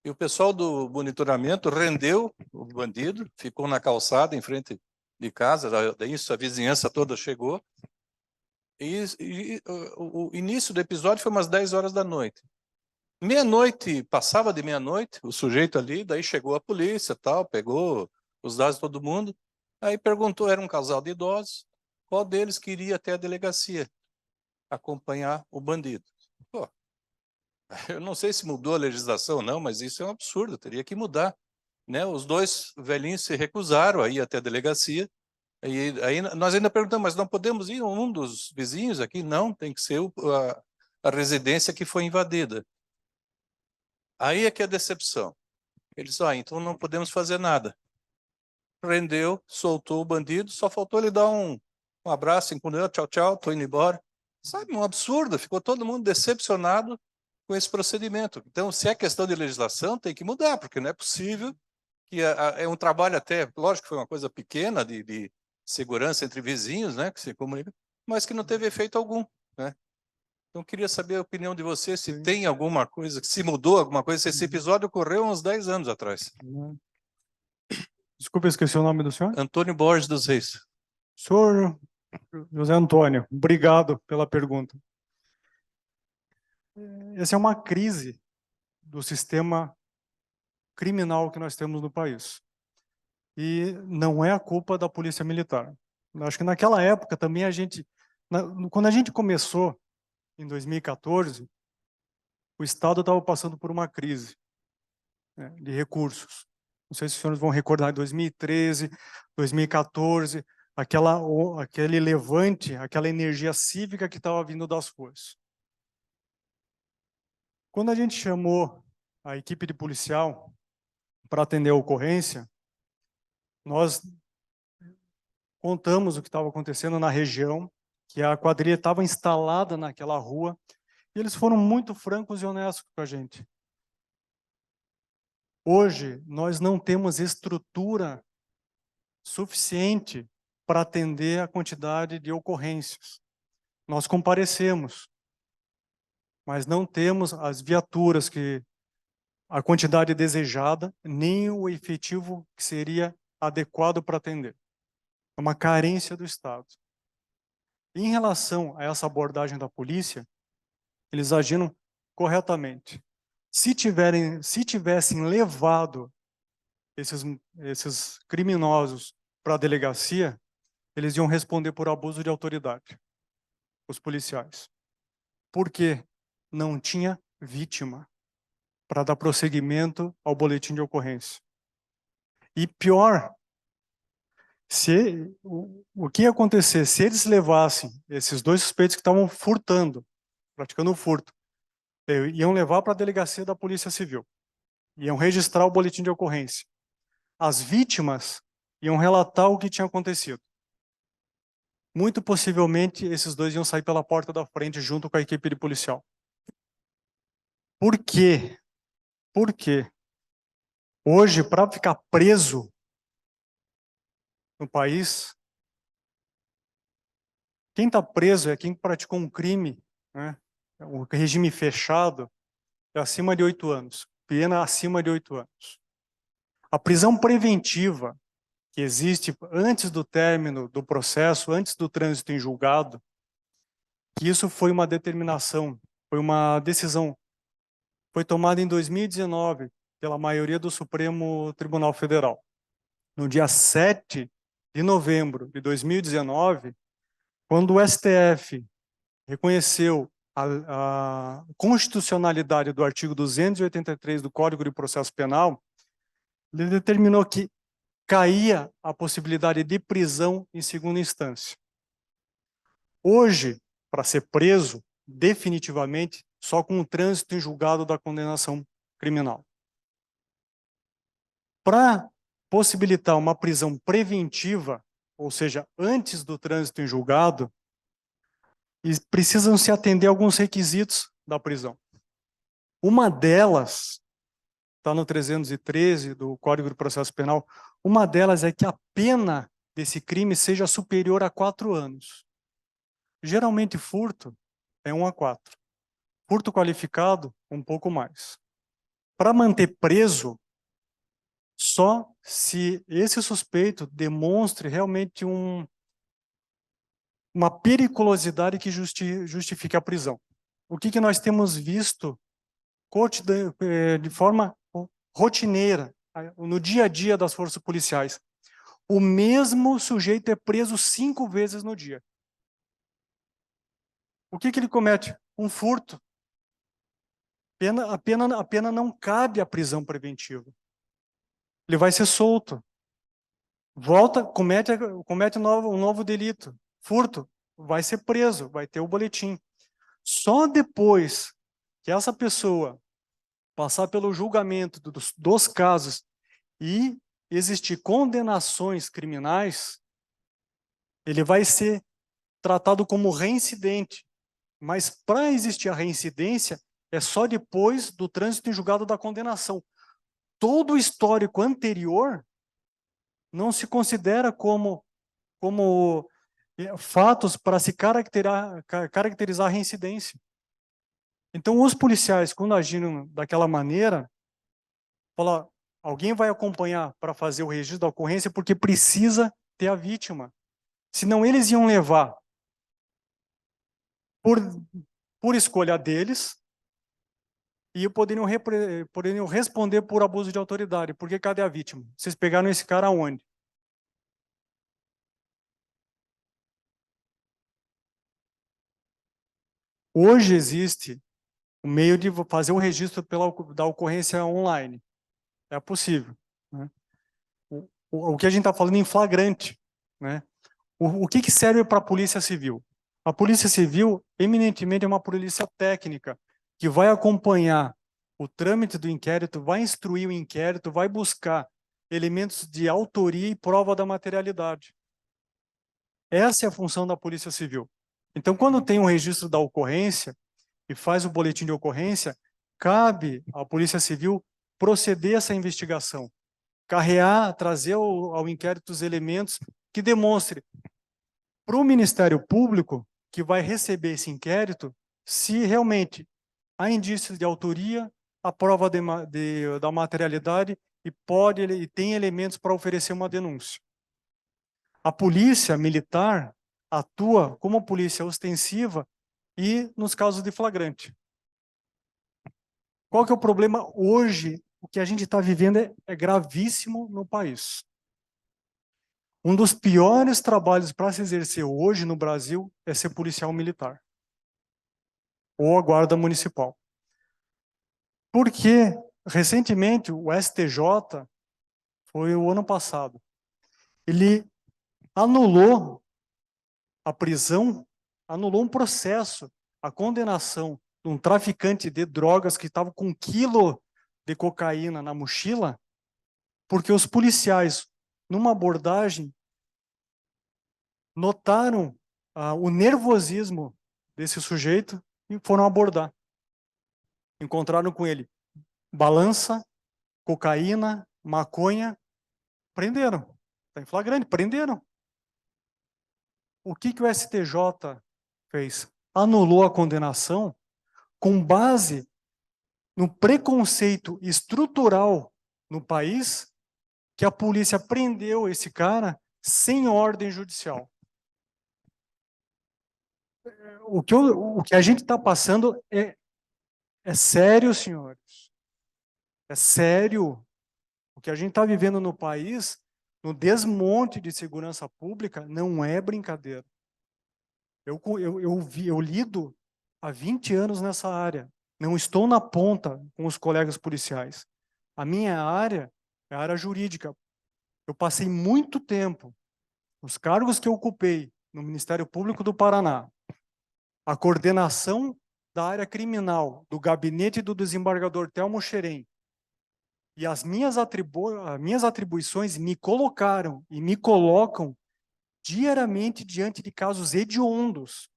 E o pessoal do monitoramento rendeu o bandido, ficou na calçada, em frente de casa, daí a vizinhança toda chegou. E o início do episódio foi umas 10 horas da noite. Meia-noite, passava de meia-noite, o sujeito ali, daí chegou a polícia, tal, pegou os dados de todo mundo. Aí perguntou, era um casal de idosos, qual deles queria até a delegacia acompanhar o bandido. Pô, eu não sei se mudou a legislação ou não, mas isso é um absurdo, teria que mudar, né? Os dois velhinhos se recusaram a ir até a delegacia, e aí nós ainda perguntamos, mas não podemos ir um dos vizinhos aqui? Não, tem que ser a residência que foi invadida. Aí é que é a decepção. Eles, então não podemos fazer nada. Prendeu, soltou o bandido, só faltou ele dar um abraço, encolheu, tchau, tchau, estou indo embora. Sabe, um absurdo, ficou todo mundo decepcionado com esse procedimento. Então, se é questão de legislação, tem que mudar, porque não é possível que é um trabalho até, lógico que foi uma coisa pequena de segurança entre vizinhos, né, que se comunicam, mas que não teve efeito algum, né? Então, queria saber a opinião de você, se tem alguma coisa, se mudou alguma coisa, se esse episódio ocorreu há uns 10 anos atrás. Desculpa, esqueci o nome do senhor. Antônio Borges dos Reis. Senhor José Antônio, obrigado pela pergunta. Essa é uma crise do sistema criminal que nós temos no país. E não é a culpa da Polícia Militar. Acho que naquela época também quando a gente começou, em 2014, o Estado estava passando por uma crise, né, de recursos. Não sei se os senhores vão recordar, em 2013, 2014, aquele levante, aquela energia cívica que estava vindo das ruas. Quando a gente chamou a equipe de policial para atender a ocorrência, nós contamos o que estava acontecendo na região, que a quadrilha estava instalada naquela rua, e eles foram muito francos e honestos com a gente. Hoje, nós não temos estrutura suficiente para atender a quantidade de ocorrências. Nós comparecemos, mas não temos as viaturas a quantidade desejada, nem o efetivo que seria adequado para atender. É uma carência do Estado. Em relação a essa abordagem da polícia, eles agiram corretamente. Se tivessem levado esses criminosos para a delegacia, eles iam responder por abuso de autoridade, os policiais. Porque não tinha vítima para dar prosseguimento ao boletim de ocorrência. E pior, o que ia acontecer se eles levassem esses dois suspeitos que estavam furtando, praticando o furto, iam levar para a delegacia da Polícia Civil, iam registrar o boletim de ocorrência. As vítimas iam relatar o que tinha acontecido. Muito possivelmente, esses dois iam sair pela porta da frente junto com a equipe de policial. Por quê? Por quê? Hoje, para ficar preso no país, quem está preso é quem praticou um crime, né? Um regime fechado, é acima de 8 anos. Pena acima de 8 anos. A prisão preventiva, que existe antes do término do processo, antes do trânsito em julgado, que isso foi uma determinação, foi uma decisão, foi tomada em 2019 pela maioria do Supremo Tribunal Federal. No dia 7 de novembro de 2019, quando o STF reconheceu a constitucionalidade do artigo 283 do Código de Processo Penal, ele determinou que caía a possibilidade de prisão em segunda instância. Hoje, para ser preso definitivamente, só com o trânsito em julgado da condenação criminal. Para possibilitar uma prisão preventiva, ou seja, antes do trânsito em julgado, precisam se atender a alguns requisitos da prisão. Uma delas, está no 313 do Código de Processo Penal, uma delas é que a pena desse crime seja superior a 4 anos. Geralmente, furto é 1 a 4. Furto qualificado, um pouco mais. Para manter preso, só se esse suspeito demonstre realmente uma periculosidade que justifique a prisão. O que nós temos visto de forma rotineira, no dia a dia das forças policiais? o mesmo sujeito é preso 5 vezes no dia. O que ele comete? Um furto. A pena não cabe à prisão preventiva. Ele vai ser solto. Volta, comete um novo delito. Furto. Vai ser preso, vai ter o boletim. Só depois que essa pessoa passar pelo julgamento dos casos e existir condenações criminais, ele vai ser tratado como reincidente. Mas para existir a reincidência, é só depois do trânsito em julgado da condenação. Todo o histórico anterior não se considera como fatos para se caracterizar a reincidência. Então, os policiais, quando agiram daquela maneira, falam, alguém vai acompanhar para fazer o registro da ocorrência porque precisa ter a vítima. Senão, eles iam levar por escolha deles e poderiam responder por abuso de autoridade. Porque cadê a vítima? Vocês pegaram esse cara aonde? Hoje existe o meio de fazer o registro da ocorrência online. É possível. Né? O que a gente está falando em flagrante. Né? O que serve para a Polícia Civil? A Polícia Civil, eminentemente, é uma polícia técnica que vai acompanhar o trâmite do inquérito, vai instruir o inquérito, vai buscar elementos de autoria e prova da materialidade. Essa é a função da Polícia Civil. Então, quando tem um registro da ocorrência e faz o boletim de ocorrência, cabe à Polícia Civil proceder a essa investigação, trazer ao inquérito os elementos que demonstrem para o Ministério Público, que vai receber esse inquérito, se realmente há indícios de autoria, a prova da materialidade e tem elementos para oferecer uma denúncia. A polícia militar atua como polícia ostensiva e nos casos de flagrante. Qual que é o problema hoje? O que a gente está vivendo é gravíssimo no país. Um dos piores trabalhos para se exercer hoje no Brasil é ser policial militar ou a guarda municipal. Porque, recentemente, o STJ, foi o ano passado, ele anulou a prisão, anulou um processo, a condenação de um traficante de drogas que estava com 1 quilo de cocaína na mochila, porque os policiais, numa abordagem, notaram o nervosismo desse sujeito e foram abordar. Encontraram com ele balança, cocaína, maconha, prenderam. Está em flagrante, prenderam. O que o STJ fez? Anulou a condenação com base no preconceito estrutural no país que a polícia prendeu esse cara sem ordem judicial. O que a gente está passando é sério, senhores. É sério. O que a gente está vivendo no país, no desmonte de segurança pública, não é brincadeira. Eu lido há 20 anos nessa área. Não estou na ponta com os colegas policiais. A minha área é a área jurídica. Eu passei muito tempo, os cargos que eu ocupei no Ministério Público do Paraná, a coordenação da área criminal do gabinete do desembargador Telmo Xerém, e as minhas atribuições me colocaram e me colocam diariamente diante de casos hediondos,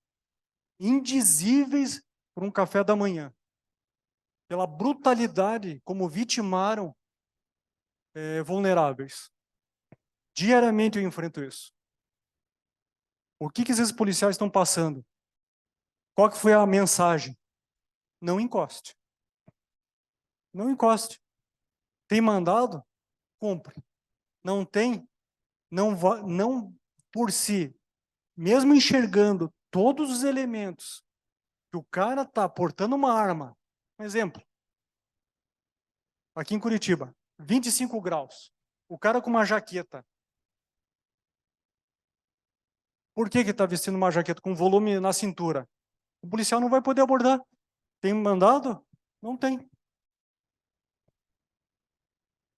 indizíveis por um café da manhã, pela brutalidade como vitimaram vulneráveis. Diariamente eu enfrento isso. O que esses policiais estão passando? Qual que foi a mensagem? Não encoste. Não encoste. Tem mandado? Cumpre. Não tem? Não por si. Mesmo enxergando todos os elementos que o cara está portando uma arma. Um exemplo. Aqui em Curitiba, 25 graus. O cara com uma jaqueta Por que está vestindo uma jaqueta com volume na cintura? O policial não vai poder abordar. Tem mandado? Não tem.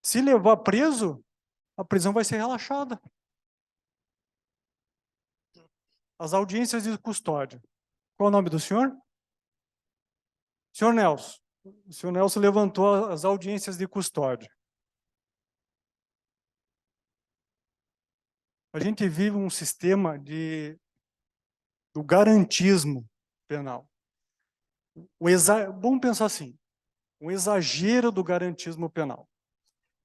Se levar preso, a prisão vai ser relaxada. As audiências de custódia. Qual o nome do senhor? Senhor Nelson. O senhor Nelson levantou as audiências de custódia. A gente vive um sistema do garantismo penal. Vamos pensar assim, um exagero do garantismo penal,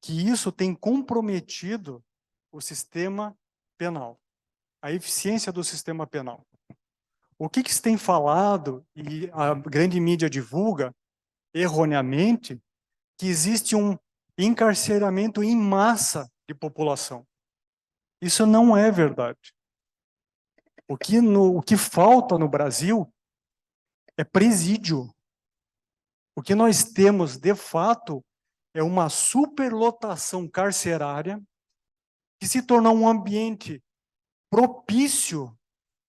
que isso tem comprometido o sistema penal, a eficiência do sistema penal. O que se tem falado, e a grande mídia divulga, erroneamente, que existe um encarceramento em massa de população. Isso não é verdade. O que falta no Brasil é presídio. O que nós temos, de fato, é uma superlotação carcerária que se tornou um ambiente propício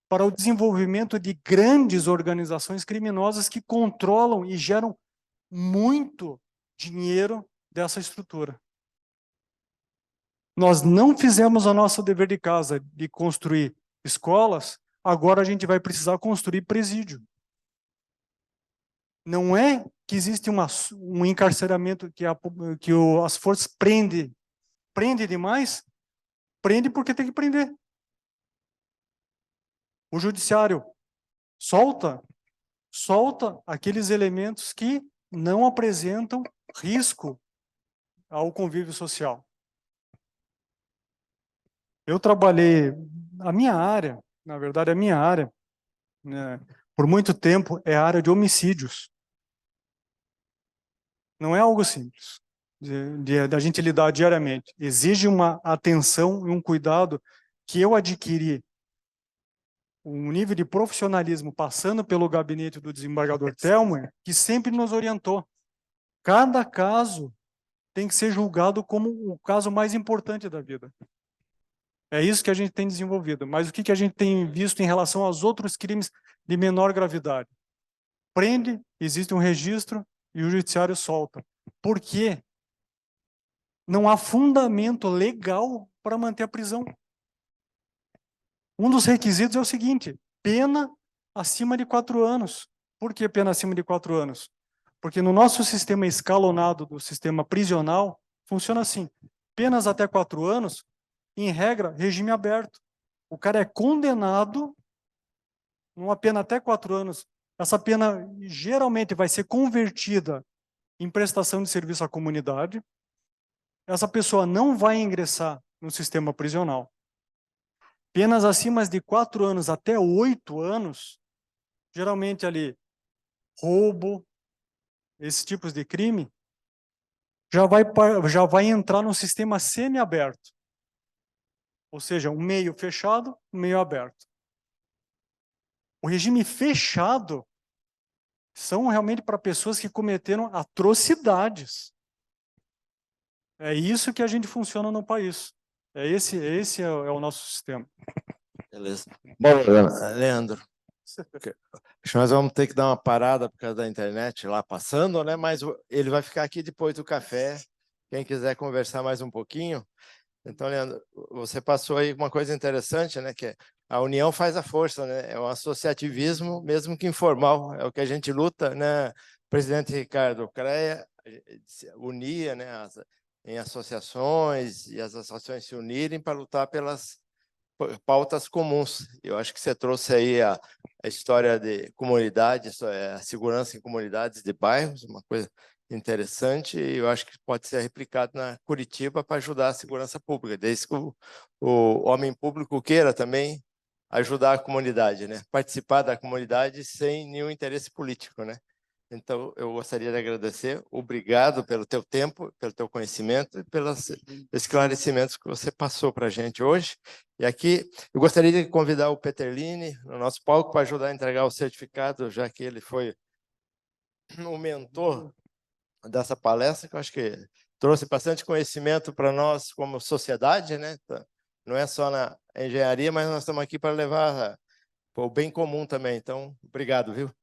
para o desenvolvimento de grandes organizações criminosas que controlam e geram muito dinheiro dessa estrutura. Nós não fizemos o nosso dever de casa de construir escolas, agora a gente vai precisar construir presídio. Não é que existe um encarceramento que as forças prende demais, prende porque tem que prender. O judiciário solta aqueles elementos que não apresentam risco ao convívio social. Eu trabalhei, na verdade a minha área, né, por muito tempo é a área de homicídios. Não é algo simples da gente lidar diariamente. Exige uma atenção e um cuidado que eu adquiri, um nível de profissionalismo passando pelo gabinete do desembargador Thelmer, que sempre nos orientou. Cada caso tem que ser julgado como o caso mais importante da vida. É isso que a gente tem desenvolvido. Mas o que a gente tem visto em relação aos outros crimes de menor gravidade? Prende, existe um registro e o judiciário solta. Por quê? Não há fundamento legal para manter a prisão. Um dos requisitos é o seguinte: pena acima de 4 anos. Por que pena acima de 4 anos? Porque no nosso sistema escalonado do sistema prisional, funciona assim: penas até 4 anos, em regra, regime aberto. O cara é condenado, numa pena até 4 anos, essa pena geralmente vai ser convertida em prestação de serviço à comunidade. Essa pessoa não vai ingressar no sistema prisional. Penas acima de 4 anos até 8 anos, geralmente ali, roubo, esses tipos de crime, já vai entrar no sistema semiaberto. Ou seja, um meio fechado, um meio aberto. O regime fechado são realmente para pessoas que cometeram atrocidades. É isso que a gente funciona no país. Esse é o nosso sistema. Beleza. Bom, Leandro, acho que nós vamos ter que dar uma parada por causa da internet lá passando, né? Mas ele vai ficar aqui depois do café. Quem quiser conversar mais um pouquinho. Então, Leandro, você passou aí uma coisa interessante, né? Que a união faz a força, né? É um associativismo, mesmo que informal. É o que a gente luta, né? O presidente Ricardo Crea unia, né? Em associações, e as associações se unirem para lutar pelas pautas comuns. Eu acho que você trouxe aí a história de comunidades, a segurança em comunidades de bairros, uma coisa interessante, e eu acho que pode ser replicado na Curitiba para ajudar a segurança pública, desde que o homem público queira também ajudar a comunidade, né? Participar da comunidade sem nenhum interesse político, né? Então, eu gostaria de agradecer. Obrigado pelo teu tempo, pelo teu conhecimento e pelos esclarecimentos que você passou para a gente hoje. E aqui, eu gostaria de convidar o Peterlini no nosso palco para ajudar a entregar o certificado, já que ele foi o mentor dessa palestra, que eu acho que trouxe bastante conhecimento para nós como sociedade, né? Não é só a engenharia, mas nós estamos aqui para levar para o bem comum também. Então, obrigado, viu?